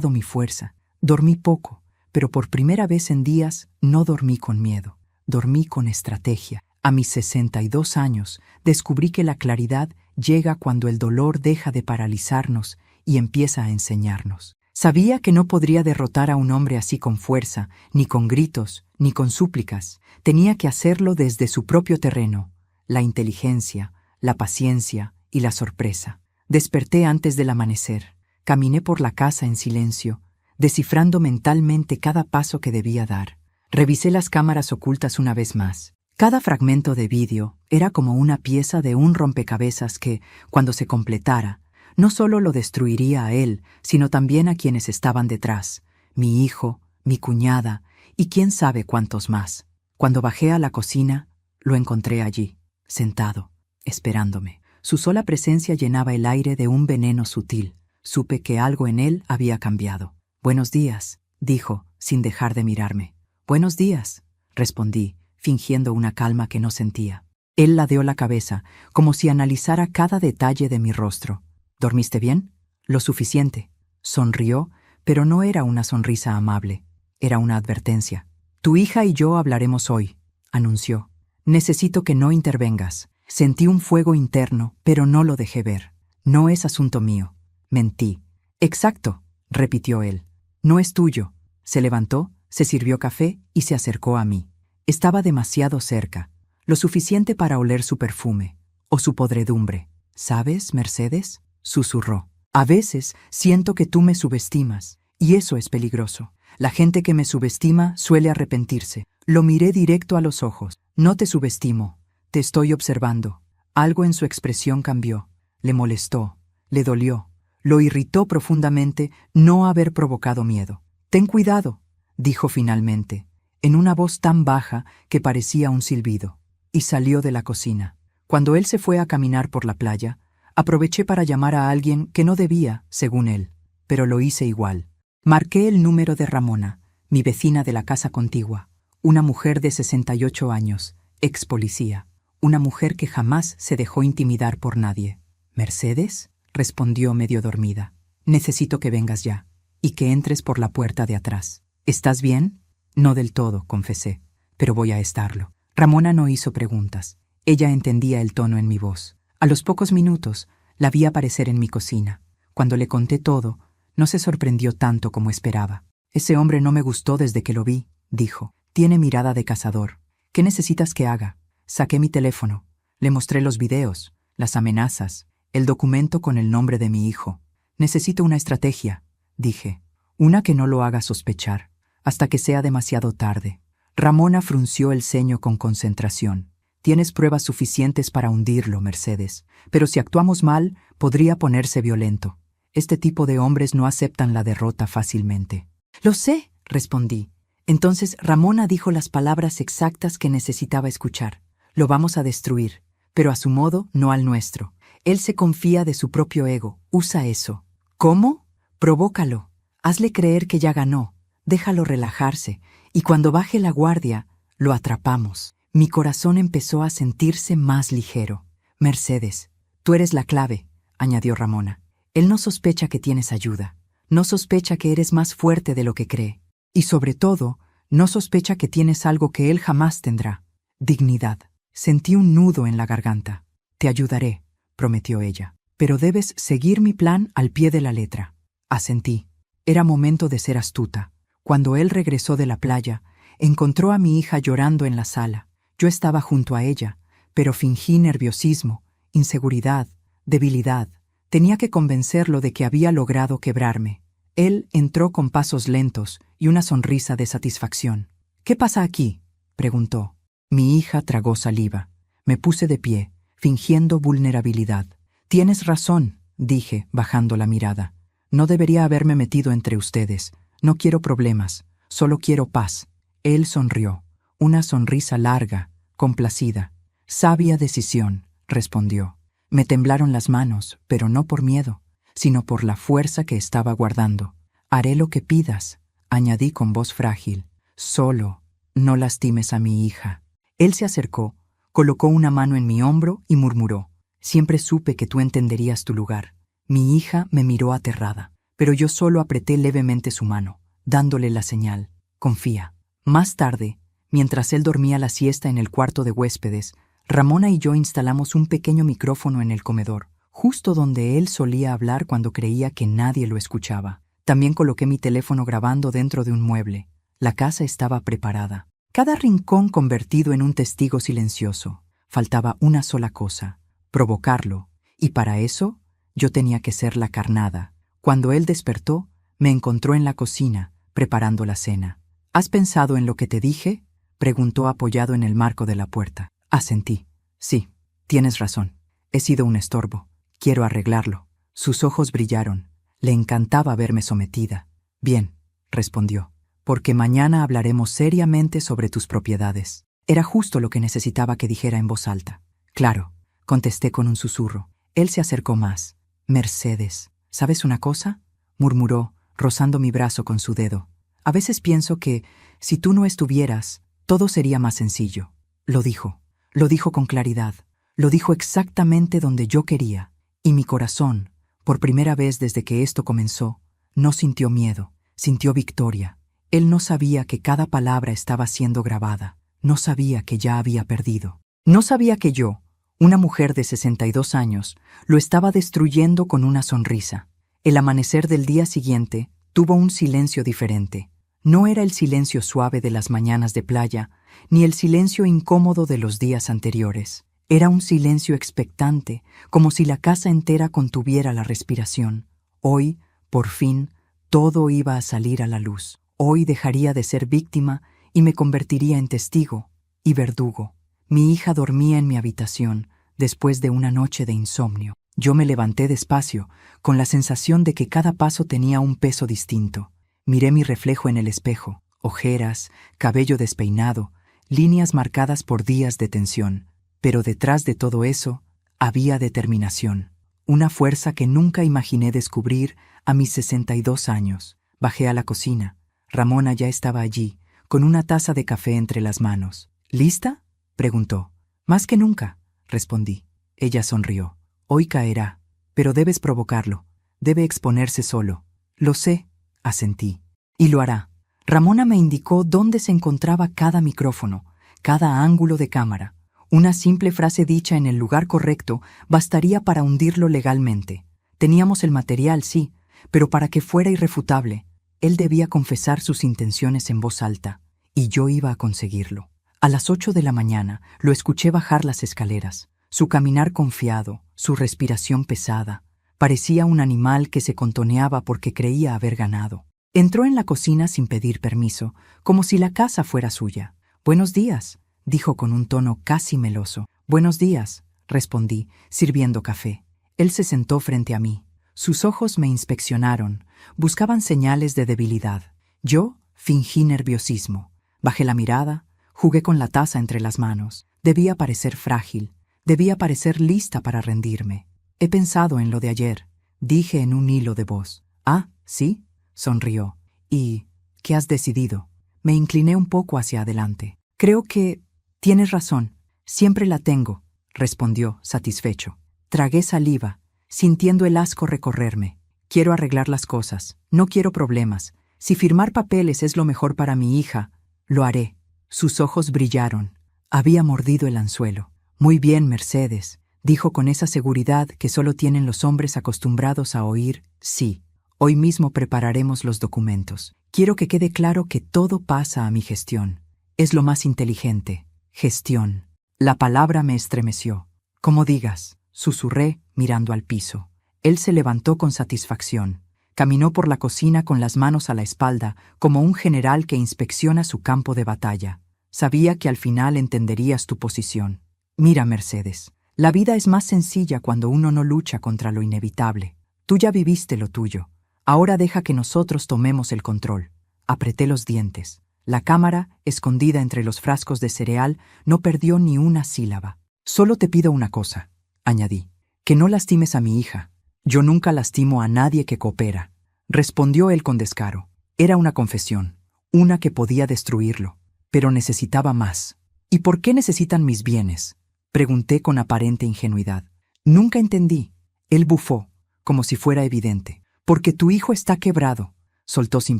mi fuerza. Dormí poco, pero por primera vez en días no dormí con miedo, dormí con estrategia. A mis 62 años descubrí que la claridad llega cuando el dolor deja de paralizarnos y empieza a enseñarnos. Sabía que no podría derrotar a un hombre así con fuerza, ni con gritos, ni con súplicas. Tenía que hacerlo desde su propio terreno, la inteligencia, la paciencia y la sorpresa. Desperté antes del amanecer. Caminé por la casa en silencio, descifrando mentalmente cada paso que debía dar. Revisé las cámaras ocultas una vez más. Cada fragmento de vídeo era como una pieza de un rompecabezas que, cuando se completara, no solo lo destruiría a él, sino también a quienes estaban detrás, mi hijo, mi cuñada y quién sabe cuántos más. Cuando bajé a la cocina, lo encontré allí, sentado, esperándome. Su sola presencia llenaba el aire de un veneno sutil. Supe que algo en él había cambiado. «Buenos días», dijo, sin dejar de mirarme. «Buenos días», respondí, fingiendo una calma que no sentía. Él ladeó la cabeza, como si analizara cada detalle de mi rostro. «¿Dormiste bien?» «Lo suficiente». Sonrió, pero no era una sonrisa amable. Era una advertencia. «Tu hija y yo hablaremos hoy», anunció. «Necesito que no intervengas». Sentí un fuego interno, pero no lo dejé ver. «No es asunto mío». Mentí. «Exacto», repitió él. «No es tuyo». Se levantó, se sirvió café y se acercó a mí. Estaba demasiado cerca, lo suficiente para oler su perfume, o su podredumbre. «¿Sabes, Mercedes?», susurró. «A veces siento que tú me subestimas, y eso es peligroso. La gente que me subestima suele arrepentirse». Lo miré directo a los ojos. «No te subestimo, te estoy observando». Algo en su expresión cambió. Le molestó, le dolió, lo irritó profundamente no haber provocado miedo. «Ten cuidado», dijo finalmente, en una voz tan baja que parecía un silbido, y salió de la cocina. Cuando él se fue a caminar por la playa, aproveché para llamar a alguien que no debía, según él, pero lo hice igual. Marqué el número de Ramona, mi vecina de la casa contigua, una mujer de 68 años, ex policía, una mujer que jamás se dejó intimidar por nadie. «¿Mercedes?», respondió medio dormida. «Necesito que vengas ya, y que entres por la puerta de atrás». «¿Estás bien?» «No del todo», confesé, «pero voy a estarlo». Ramona no hizo preguntas. Ella entendía el tono en mi voz. A los pocos minutos, la vi aparecer en mi cocina. Cuando le conté todo, no se sorprendió tanto como esperaba. «Ese hombre no me gustó desde que lo vi», dijo. «Tiene mirada de cazador. ¿Qué necesitas que haga?» Saqué mi teléfono. Le mostré los videos, las amenazas, el documento con el nombre de mi hijo. «Necesito una estrategia», dije. «Una que no lo haga sospechar, hasta que sea demasiado tarde». Ramona frunció el ceño con concentración. «Tienes pruebas suficientes para hundirlo, Mercedes, pero si actuamos mal, podría ponerse violento. Este tipo de hombres no aceptan la derrota fácilmente». «Lo sé», respondí. Entonces Ramona dijo las palabras exactas que necesitaba escuchar. «Lo vamos a destruir, pero a su modo, no al nuestro. Él se confía de su propio ego, usa eso». «¿Cómo?» «Provócalo. Hazle creer que ya ganó. Déjalo relajarse, y cuando baje la guardia, lo atrapamos». Mi corazón empezó a sentirse más ligero. «Mercedes, tú eres la clave», añadió Ramona. «Él no sospecha que tienes ayuda. No sospecha que eres más fuerte de lo que cree. Y sobre todo, no sospecha que tienes algo que él jamás tendrá: dignidad». Sentí un nudo en la garganta. «Te ayudaré», prometió ella. «Pero debes seguir mi plan al pie de la letra». Asentí. Era momento de ser astuta. Cuando él regresó de la playa, encontró a mi hija llorando en la sala. Yo estaba junto a ella, pero fingí nerviosismo, inseguridad, debilidad. Tenía que convencerlo de que había logrado quebrarme. Él entró con pasos lentos y una sonrisa de satisfacción. «¿Qué pasa aquí?», preguntó. Mi hija tragó saliva. Me puse de pie, fingiendo vulnerabilidad. Tienes razón, dije, bajando la mirada. No debería haberme metido entre ustedes. No quiero problemas, solo quiero paz. Él sonrió, una sonrisa larga, complacida. Sabia decisión, respondió. Me temblaron las manos, pero no por miedo, sino por la fuerza que estaba guardando. Haré lo que pidas, añadí con voz frágil. Solo, no lastimes a mi hija. Él se acercó, colocó una mano en mi hombro y murmuró. Siempre supe que tú entenderías tu lugar. Mi hija me miró aterrada, pero yo solo apreté levemente su mano, dándole la señal. Confía. Más tarde, mientras él dormía la siesta en el cuarto de huéspedes, Ramona y yo instalamos un pequeño micrófono en el comedor, justo donde él solía hablar cuando creía que nadie lo escuchaba. También coloqué mi teléfono grabando dentro de un mueble. La casa estaba preparada. Cada rincón convertido en un testigo silencioso. Faltaba una sola cosa, provocarlo, y para eso yo tenía que ser la carnada. Cuando él despertó, me encontró en la cocina, preparando la cena. ¿Has pensado en lo que te dije?, preguntó apoyado en el marco de la puerta. Asentí. Sí, tienes razón. He sido un estorbo. Quiero arreglarlo. Sus ojos brillaron. Le encantaba verme sometida. Bien, respondió, porque mañana hablaremos seriamente sobre tus propiedades. Era justo lo que necesitaba que dijera en voz alta. Claro, contesté con un susurro. Él se acercó más. Mercedes, ¿sabes una cosa?, murmuró, rozando mi brazo con su dedo. A veces pienso que, si tú no estuvieras, todo sería más sencillo. Lo dijo con claridad. Lo dijo exactamente donde yo quería. Y mi corazón, por primera vez desde que esto comenzó, no sintió miedo, sintió victoria. Él no sabía que cada palabra estaba siendo grabada. No sabía que ya había perdido. No sabía que yo, una mujer de 62 años, lo estaba destruyendo con una sonrisa. El amanecer del día siguiente tuvo un silencio diferente. No era el silencio suave de las mañanas de playa, ni el silencio incómodo de los días anteriores. Era un silencio expectante, como si la casa entera contuviera la respiración. Hoy, por fin, todo iba a salir a la luz. Hoy dejaría de ser víctima y me convertiría en testigo y verdugo. Mi hija dormía en mi habitación, después de una noche de insomnio. Yo me levanté despacio, con la sensación de que cada paso tenía un peso distinto. Miré mi reflejo en el espejo, ojeras, cabello despeinado, líneas marcadas por días de tensión. Pero detrás de todo eso, había determinación. Una fuerza que nunca imaginé descubrir a mis 62 años. Bajé a la cocina. Ramona ya estaba allí, con una taza de café entre las manos. ¿Lista?, preguntó. Más que nunca, respondí. Ella sonrió. Hoy caerá, pero debes provocarlo. Debe exponerse solo. Lo sé, asentí. Y lo hará. Ramona me indicó dónde se encontraba cada micrófono, cada ángulo de cámara. Una simple frase dicha en el lugar correcto bastaría para hundirlo legalmente. Teníamos el material, sí, pero para que fuera irrefutable, él debía confesar sus intenciones en voz alta, y yo iba a conseguirlo. A las 8 de la mañana lo escuché bajar las escaleras. Su caminar confiado, su respiración pesada. Parecía un animal que se contoneaba porque creía haber ganado. Entró en la cocina sin pedir permiso, como si la casa fuera suya. «Buenos días», dijo con un tono casi meloso. «Buenos días», respondí, sirviendo café. Él se sentó frente a mí. Sus ojos me inspeccionaron, buscaban señales de debilidad. Yo fingí nerviosismo. Bajé la mirada, jugué con la taza entre las manos. Debía parecer frágil, debía parecer lista para rendirme. «He pensado en lo de ayer», dije en un hilo de voz. «Ah, ¿sí?», sonrió. «¿Y qué has decidido?» Me incliné un poco hacia adelante. «Creo que tienes razón. Siempre la tengo», respondió, satisfecho. Tragué saliva, sintiendo el asco recorrerme. «Quiero arreglar las cosas. No quiero problemas. Si firmar papeles es lo mejor para mi hija, lo haré». Sus ojos brillaron. Había mordido el anzuelo. «Muy bien, Mercedes», dijo con esa seguridad que solo tienen los hombres acostumbrados a oír «sí». Hoy mismo prepararemos los documentos. Quiero que quede claro que todo pasa a mi gestión. Es lo más inteligente. Gestión. La palabra me estremeció. «Como digas», susurré mirando al piso. Él se levantó con satisfacción. Caminó por la cocina con las manos a la espalda, como un general que inspecciona su campo de batalla. «Sabía que al final entenderías tu posición. Mira, Mercedes, La vida es más sencilla cuando uno no lucha contra lo inevitable. Tú ya viviste lo tuyo. Ahora deja que nosotros tomemos el control. Apreté los dientes. La cámara, escondida entre los frascos de cereal, no perdió ni una sílaba. Solo te pido una cosa, añadí. Que no lastimes a mi hija. Yo nunca lastimo a nadie que coopera. Respondió él con descaro. Era una confesión, una que podía destruirlo, pero necesitaba más. ¿Y por qué necesitan mis bienes? Pregunté con aparente ingenuidad. Nunca entendí. Él bufó, como si fuera evidente. Porque tu hijo está quebrado, soltó sin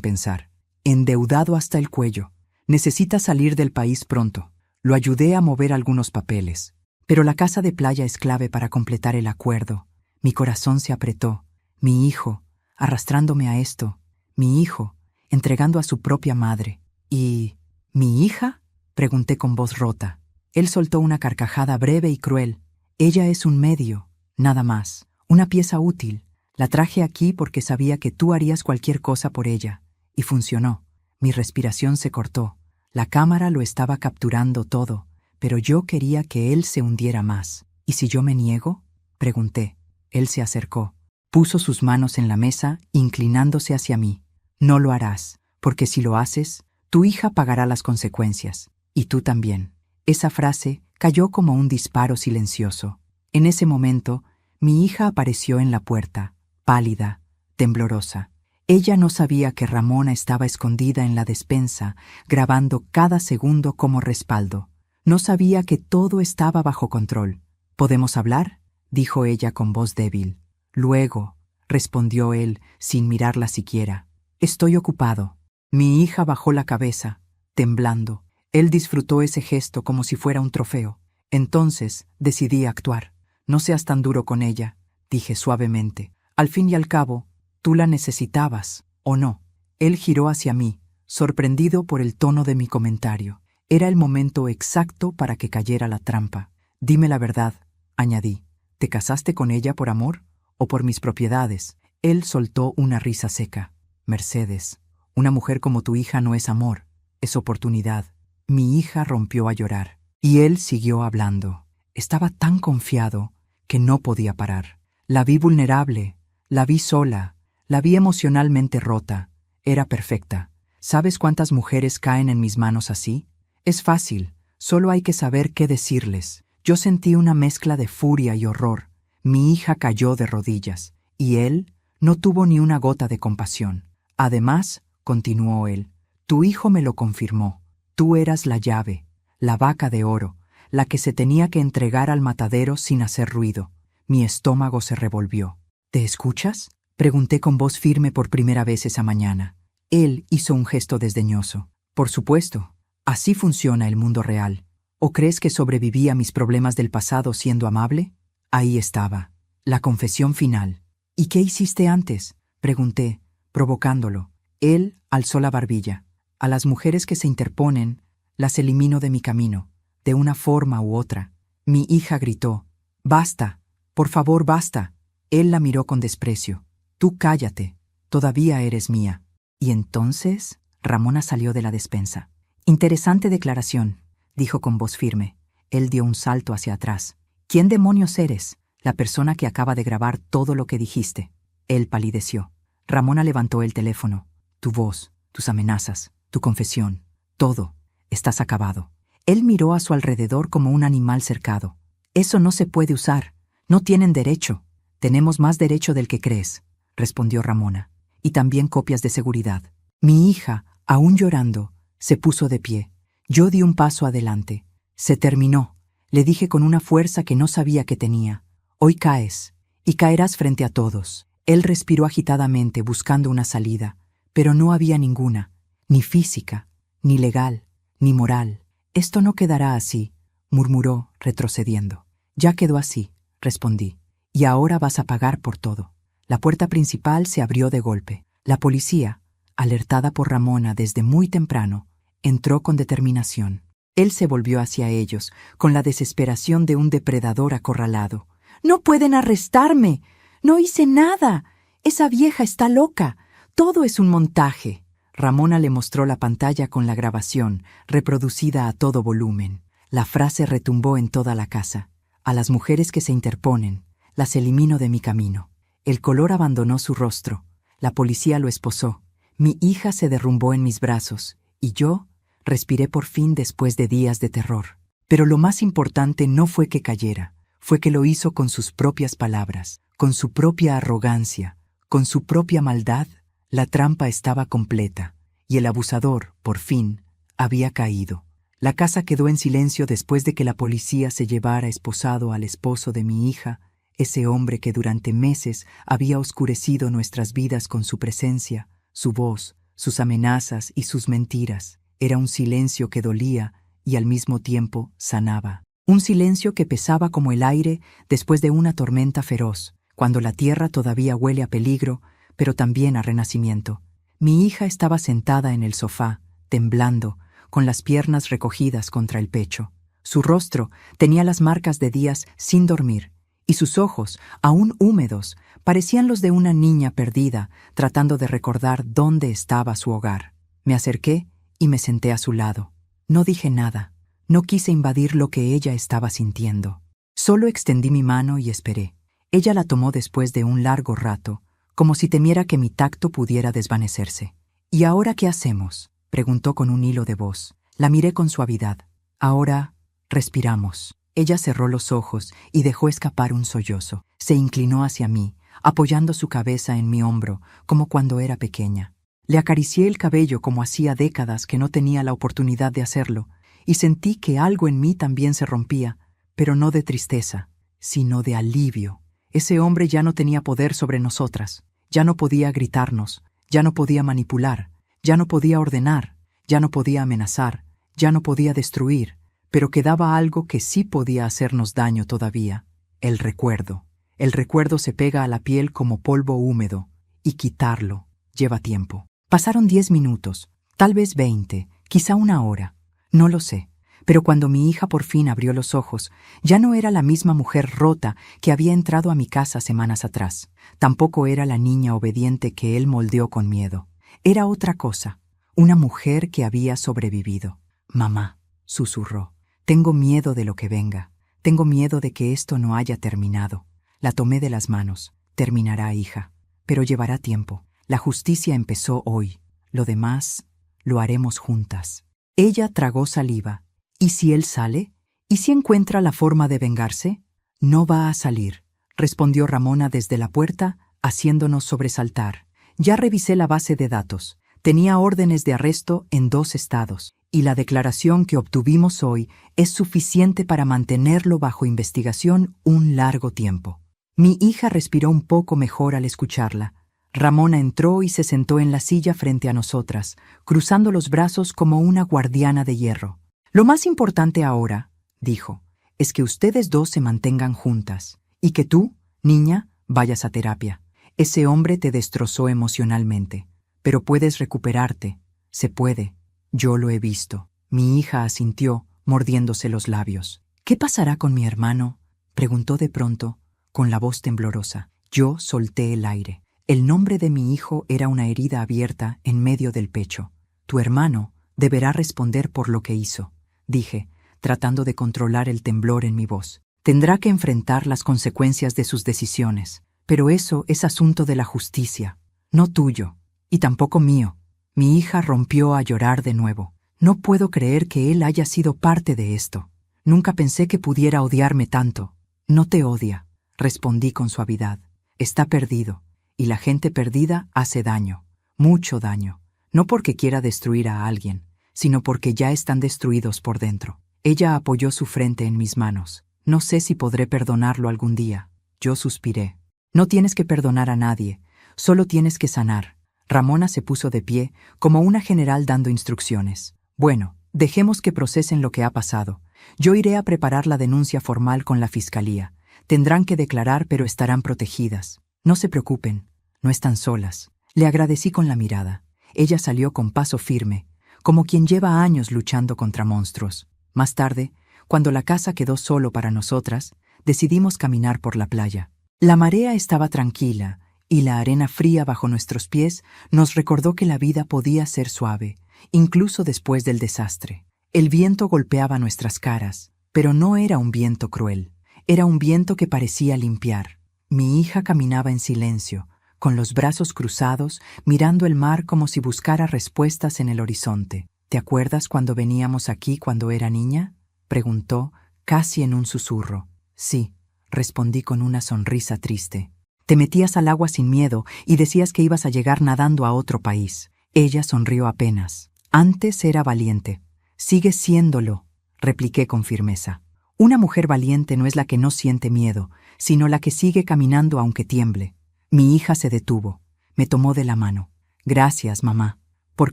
pensar. Endeudado hasta el cuello. Necesita salir del país pronto. Lo ayudé a mover algunos papeles. Pero la casa de playa es clave para completar el acuerdo. Mi corazón se apretó. Mi hijo, arrastrándome a esto. Mi hijo, entregando a su propia madre. ¿Y mi hija? Pregunté con voz rota. Él soltó una carcajada breve y cruel. Ella es un medio, nada más. Una pieza útil. La traje aquí porque sabía que tú harías cualquier cosa por ella. Y funcionó. Mi respiración se cortó. La cámara lo estaba capturando todo, pero yo quería que él se hundiera más. ¿Y si yo me niego? Pregunté. Él se acercó. Puso sus manos en la mesa, inclinándose hacia mí. No lo harás, porque si lo haces, tu hija pagará las consecuencias. Y tú también. Esa frase cayó como un disparo silencioso. En ese momento, mi hija apareció en la puerta, pálida, temblorosa. Ella no sabía que Ramona estaba escondida en la despensa, grabando cada segundo como respaldo. No sabía que todo estaba bajo control. ¿Podemos hablar?, dijo ella con voz débil. Luego, respondió él, sin mirarla siquiera. Estoy ocupado. Mi hija bajó la cabeza, temblando. Él disfrutó ese gesto como si fuera un trofeo. Entonces decidí actuar. No seas tan duro con ella, dije suavemente. Al fin y al cabo, tú la necesitabas, ¿o no? Él giró hacia mí, sorprendido por el tono de mi comentario. Era el momento exacto para que cayera la trampa. Dime la verdad, añadí. ¿Te casaste con ella por amor o por mis propiedades? Él soltó una risa seca. Mercedes, una mujer como tu hija no es amor, es oportunidad. Mi hija rompió a llorar, y él siguió hablando. Estaba tan confiado que no podía parar. La vi vulnerable, la vi sola, la vi emocionalmente rota. Era perfecta. ¿Sabes cuántas mujeres caen en mis manos así? Es fácil, solo hay que saber qué decirles. Yo sentí una mezcla de furia y horror. Mi hija cayó de rodillas, y él no tuvo ni una gota de compasión. Además, continuó él, tu hijo me lo confirmó. Tú eras la llave, la vaca de oro, la que se tenía que entregar al matadero sin hacer ruido. Mi estómago se revolvió. ¿Te escuchas?, pregunté con voz firme por primera vez esa mañana. Él hizo un gesto desdeñoso. Por supuesto, así funciona el mundo real. ¿O crees que sobreviví a mis problemas del pasado siendo amable? Ahí estaba, la confesión final. ¿Y qué hiciste antes?, pregunté, provocándolo. Él alzó la barbilla. A las mujeres que se interponen, las elimino de mi camino, de una forma u otra. Mi hija gritó. Basta, por favor, basta. Él la miró con desprecio. Tú cállate, todavía eres mía. Y entonces, Ramona salió de la despensa. Interesante declaración, dijo con voz firme. Él dio un salto hacia atrás. ¿Quién demonios eres? La persona que acaba de grabar todo lo que dijiste. Él palideció. Ramona levantó el teléfono. Tu voz, tus amenazas, tu confesión, todo. Estás acabado. Él miró a su alrededor como un animal cercado. Eso no se puede usar. No tienen derecho. Tenemos más derecho del que crees, respondió Ramona. Y también copias de seguridad. Mi hija, aún llorando, se puso de pie. Yo di un paso adelante. Se terminó, le dije con una fuerza que no sabía que tenía. Hoy caes, y caerás frente a todos. Él respiró agitadamente buscando una salida, pero no había ninguna, ni física, ni legal, ni moral. Esto no quedará así, murmuró, retrocediendo. Ya quedó así, respondí, y ahora vas a pagar por todo. La puerta principal se abrió de golpe. La policía, alertada por Ramona desde muy temprano, entró con determinación. Él se volvió hacia ellos, con la desesperación de un depredador acorralado. «¡No pueden arrestarme! ¡No hice nada! Esa vieja está loca! Todo es un montaje». Ramona le mostró la pantalla con la grabación, reproducida a todo volumen. La frase retumbó en toda la casa. A las mujeres que se interponen, las elimino de mi camino. El color abandonó su rostro. La policía lo esposó. Mi hija se derrumbó en mis brazos, y yo respiré por fin después de días de terror. Pero lo más importante no fue que cayera, fue que lo hizo con sus propias palabras, con su propia arrogancia, con su propia maldad. La trampa estaba completa, y el abusador, por fin, había caído. La casa quedó en silencio después de que la policía se llevara esposado al esposo de mi hija, ese hombre que durante meses había oscurecido nuestras vidas con su presencia, su voz, sus amenazas y sus mentiras. Era un silencio que dolía y al mismo tiempo sanaba. Un silencio que pesaba como el aire después de una tormenta feroz, cuando la tierra todavía huele a peligro, pero también a renacimiento. Mi hija estaba sentada en el sofá, temblando, con las piernas recogidas contra el pecho. Su rostro tenía las marcas de días sin dormir, y sus ojos, aún húmedos, parecían los de una niña perdida, tratando de recordar dónde estaba su hogar. Me acerqué y me senté a su lado. No dije nada. No quise invadir lo que ella estaba sintiendo. Solo extendí mi mano y esperé. Ella la tomó después de un largo rato, como si temiera que mi tacto pudiera desvanecerse. ¿Y ahora qué hacemos?, preguntó con un hilo de voz. La miré con suavidad. Ahora respiramos. Ella cerró los ojos y dejó escapar un sollozo. Se inclinó hacia mí, apoyando su cabeza en mi hombro, como cuando era pequeña. Le acaricié el cabello como hacía décadas que no tenía la oportunidad de hacerlo, y sentí que algo en mí también se rompía, pero no de tristeza, sino de alivio. Ese hombre ya no tenía poder sobre nosotras, ya no podía gritarnos, ya no podía manipular, ya no podía ordenar, ya no podía amenazar, ya no podía destruir, pero quedaba algo que sí podía hacernos daño todavía: el recuerdo. El recuerdo se pega a la piel como polvo húmedo, y quitarlo lleva tiempo. Pasaron 10 minutos, tal vez 20, quizá una hora, no lo sé. Pero cuando mi hija por fin abrió los ojos, ya no era la misma mujer rota que había entrado a mi casa semanas atrás. Tampoco era la niña obediente que él moldeó con miedo. Era otra cosa, una mujer que había sobrevivido. «Mamá», susurró, «tengo miedo de lo que venga. Tengo miedo de que esto no haya terminado». La tomé de las manos. «Terminará, hija, pero llevará tiempo. La justicia empezó hoy. Lo demás lo haremos juntas». Ella tragó saliva. ¿Y si él sale? ¿Y si encuentra la forma de vengarse? «No va a salir», respondió Ramona desde la puerta, haciéndonos sobresaltar. Ya revisé la base de datos. Tenía órdenes de arresto en 2 estados, y la declaración que obtuvimos hoy es suficiente para mantenerlo bajo investigación un largo tiempo. Mi hija respiró un poco mejor al escucharla. Ramona entró y se sentó en la silla frente a nosotras, cruzando los brazos como una guardiana de hierro. «Lo más importante ahora», dijo, «es que ustedes 2 se mantengan juntas, y que tú, niña, vayas a terapia. Ese hombre te destrozó emocionalmente, pero puedes recuperarte. Se puede. Yo lo he visto». Mi hija asintió, mordiéndose los labios. «¿Qué pasará con mi hermano?», preguntó de pronto, con la voz temblorosa. Yo solté el aire. El nombre de mi hijo era una herida abierta en medio del pecho. «Tu hermano deberá responder por lo que hizo», dije, tratando de controlar el temblor en mi voz. «Tendrá que enfrentar las consecuencias de sus decisiones, pero eso es asunto de la justicia, no tuyo, y tampoco mío». Mi hija rompió a llorar de nuevo. «No puedo creer que él haya sido parte de esto. Nunca pensé que pudiera odiarme tanto». «No te odia», respondí con suavidad. «Está perdido, y la gente perdida hace daño, mucho daño, no porque quiera destruir a alguien, sino porque ya están destruidos por dentro». Ella apoyó su frente en mis manos. «No sé si podré perdonarlo algún día». Yo suspiré. «No tienes que perdonar a nadie, solo tienes que sanar». Ramona se puso de pie, como una general dando instrucciones. «Bueno, dejemos que procesen lo que ha pasado. Yo iré a preparar la denuncia formal con la fiscalía. Tendrán que declarar, pero estarán protegidas. No se preocupen, no están solas». Le agradecí con la mirada. Ella salió con paso firme, como quien lleva años luchando contra monstruos. Más tarde, cuando la casa quedó solo para nosotras, decidimos caminar por la playa. La marea estaba tranquila, y la arena fría bajo nuestros pies nos recordó que la vida podía ser suave, incluso después del desastre. El viento golpeaba nuestras caras, pero no era un viento cruel. Era un viento que parecía limpiar. Mi hija caminaba en silencio, con los brazos cruzados, mirando el mar como si buscara respuestas en el horizonte. ¿Te acuerdas cuando veníamos aquí cuando era niña?, preguntó, casi en un susurro. Sí, respondí con una sonrisa triste. Te metías al agua sin miedo y decías que ibas a llegar nadando a otro país. Ella sonrió apenas. Antes era valiente. Sigue siéndolo, repliqué con firmeza. Una mujer valiente no es la que no siente miedo, sino la que sigue caminando aunque tiemble. Mi hija se detuvo. Me tomó de la mano. Gracias, mamá. ¿Por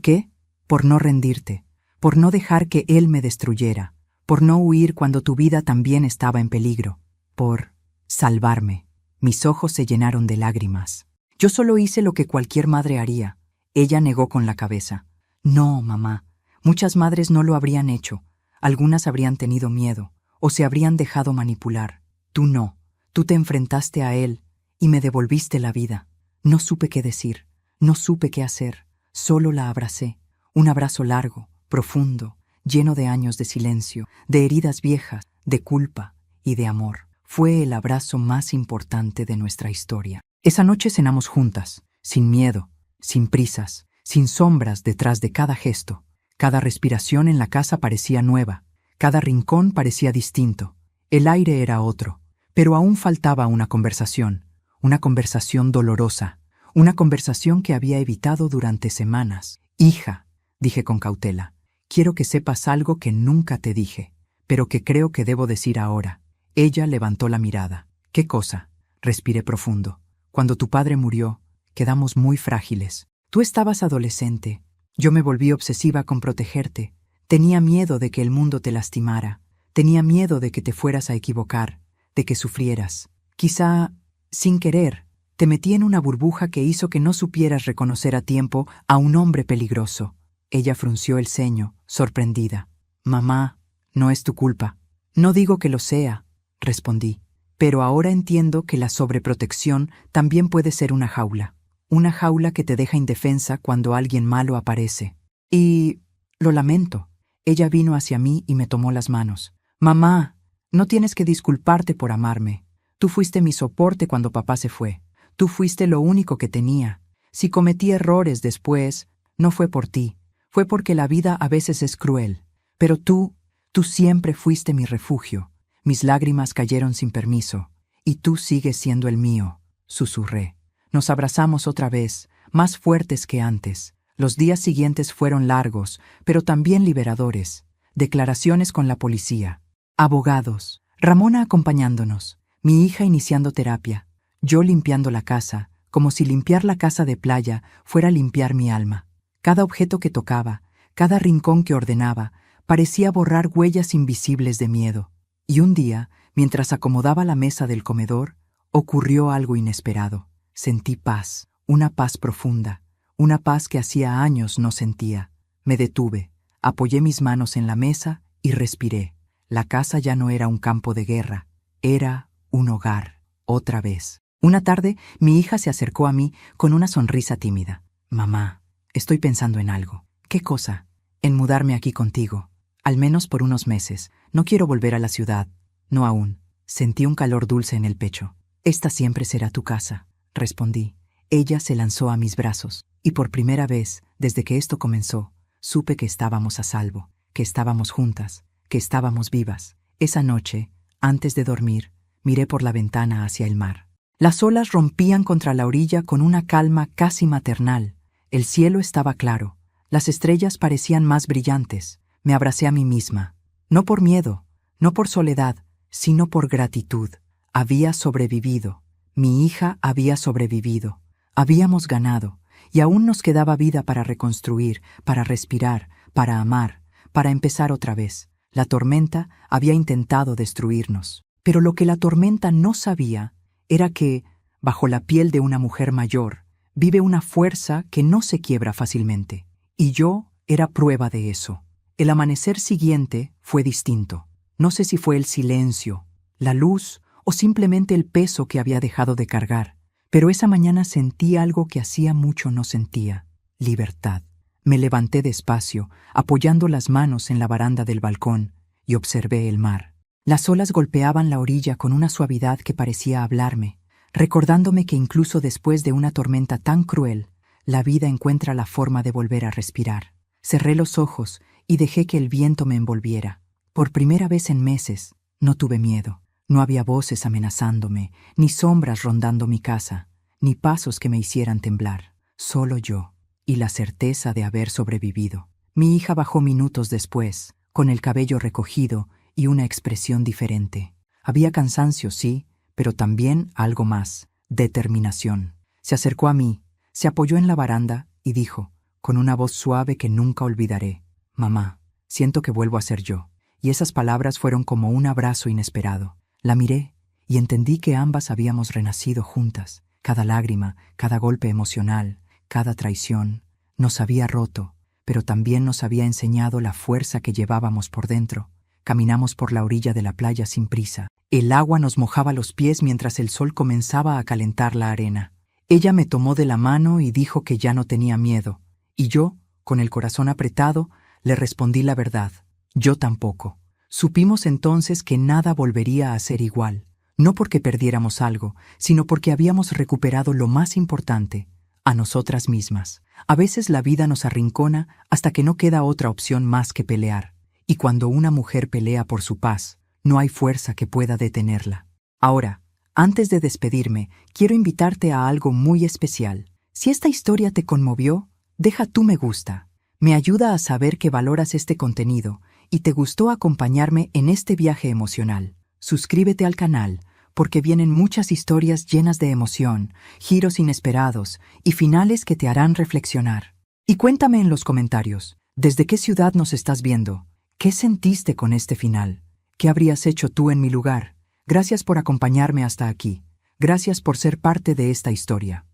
qué? Por no rendirte, por no dejar que él me destruyera, por no huir cuando tu vida también estaba en peligro, por salvarme. Mis ojos se llenaron de lágrimas. Yo solo hice lo que cualquier madre haría. Ella negó con la cabeza. No, mamá. Muchas madres no lo habrían hecho. Algunas habrían tenido miedo, o se habrían dejado manipular. Tú no. Tú te enfrentaste a él y me devolviste la vida. No supe qué decir, no supe qué hacer. Solo la abracé. Un abrazo largo, profundo, lleno de años de silencio, de heridas viejas, de culpa y de amor. Fue el abrazo más importante de nuestra historia. Esa noche cenamos juntas, sin miedo, sin prisas, sin sombras detrás de cada gesto. Cada respiración en la casa parecía nueva, cada rincón parecía distinto. El aire era otro, pero aún faltaba una conversación dolorosa, una conversación que había evitado durante semanas. Hija, dije con cautela, quiero que sepas algo que nunca te dije, pero que creo que debo decir ahora. Ella levantó la mirada. ¿Qué cosa? Respiré profundo. Cuando tu padre murió, quedamos muy frágiles. Tú estabas adolescente. Yo me volví obsesiva con protegerte. Tenía miedo de que el mundo te lastimara. Tenía miedo de que te fueras a equivocar, de que sufrieras. Quizá, sin querer, te metí en una burbuja que hizo que no supieras reconocer a tiempo a un hombre peligroso. Ella frunció el ceño, sorprendida. Mamá, no es tu culpa. No digo que lo sea, respondí, pero ahora entiendo que la sobreprotección también puede ser una jaula que te deja indefensa cuando alguien malo aparece. Y lo lamento. Ella vino hacia mí y me tomó las manos. Mamá, no tienes que disculparte por amarme. Tú fuiste mi soporte cuando papá se fue. Tú fuiste lo único que tenía. Si cometí errores después, no fue por ti. Fue porque la vida a veces es cruel. Pero tú siempre fuiste mi refugio. Mis lágrimas cayeron sin permiso. Y tú sigues siendo el mío, susurré. Nos abrazamos otra vez, más fuertes que antes. Los días siguientes fueron largos, pero también liberadores. Declaraciones con la policía. Abogados. Ramona acompañándonos. Mi hija iniciando terapia. Yo limpiando la casa, como si limpiar la casa de playa fuera limpiar mi alma. Cada objeto que tocaba, cada rincón que ordenaba, parecía borrar huellas invisibles de miedo. Y un día, mientras acomodaba la mesa del comedor, ocurrió algo inesperado. Sentí paz, una paz profunda, una paz que hacía años no sentía. Me detuve, apoyé mis manos en la mesa y respiré. La casa ya no era un campo de guerra, era un hogar, otra vez. Una tarde, mi hija se acercó a mí con una sonrisa tímida. Mamá, estoy pensando en algo. ¿Qué cosa? En mudarme aquí contigo. Al menos por unos meses. No quiero volver a la ciudad. No aún. Sentí un calor dulce en el pecho. Esta siempre será tu casa, respondí. Ella se lanzó a mis brazos, y por primera vez, desde que esto comenzó, supe que estábamos a salvo, que estábamos juntas, que estábamos vivas. Esa noche, antes de dormir, miré por la ventana hacia el mar. Las olas rompían contra la orilla con una calma casi maternal. El cielo estaba claro. Las estrellas parecían más brillantes. Me abracé a mí misma. No por miedo, no por soledad, sino por gratitud. Había sobrevivido. Mi hija había sobrevivido. Habíamos ganado. Y aún nos quedaba vida para reconstruir, para respirar, para amar, para empezar otra vez. La tormenta había intentado destruirnos. Pero lo que la tormenta no sabía era que, bajo la piel de una mujer mayor, vive una fuerza que no se quiebra fácilmente. Y yo era prueba de eso. El amanecer siguiente fue distinto. No sé si fue el silencio, la luz o simplemente el peso que había dejado de cargar. Pero esa mañana sentí algo que hacía mucho no sentía: libertad. Me levanté despacio, apoyando las manos en la baranda del balcón, y observé el mar. Las olas golpeaban la orilla con una suavidad que parecía hablarme, recordándome que incluso después de una tormenta tan cruel, la vida encuentra la forma de volver a respirar. Cerré los ojos y dejé que el viento me envolviera. Por primera vez en meses, no tuve miedo. No había voces amenazándome, ni sombras rondando mi casa, ni pasos que me hicieran temblar. Solo yo, y la certeza de haber sobrevivido. Mi hija bajó minutos después, con el cabello recogido y una expresión diferente. Había cansancio, sí, pero también algo más, determinación. Se acercó a mí, se apoyó en la baranda y dijo, con una voz suave que nunca olvidaré, «Mamá, siento que vuelvo a ser yo». Y esas palabras fueron como un abrazo inesperado. La miré y entendí que ambas habíamos renacido juntas. Cada lágrima, cada golpe emocional, cada traición, nos había roto, pero también nos había enseñado la fuerza que llevábamos por dentro. Caminamos por la orilla de la playa sin prisa. El agua nos mojaba los pies mientras el sol comenzaba a calentar la arena. Ella me tomó de la mano y dijo que ya no tenía miedo, y yo, con el corazón apretado, le respondí la verdad. Yo tampoco. Supimos entonces que nada volvería a ser igual, no porque perdiéramos algo, sino porque habíamos recuperado lo más importante, a nosotras mismas. A veces la vida nos arrincona hasta que no queda otra opción más que pelear, y cuando una mujer pelea por su paz, no hay fuerza que pueda detenerla. Ahora, antes de despedirme, quiero invitarte a algo muy especial. Si esta historia te conmovió, deja tu me gusta. Me ayuda a saber que valoras este contenido y te gustó acompañarme en este viaje emocional. Suscríbete al canal, porque vienen muchas historias llenas de emoción, giros inesperados y finales que te harán reflexionar. Y cuéntame en los comentarios, ¿desde qué ciudad nos estás viendo? ¿Qué sentiste con este final? ¿Qué habrías hecho tú en mi lugar? Gracias por acompañarme hasta aquí. Gracias por ser parte de esta historia.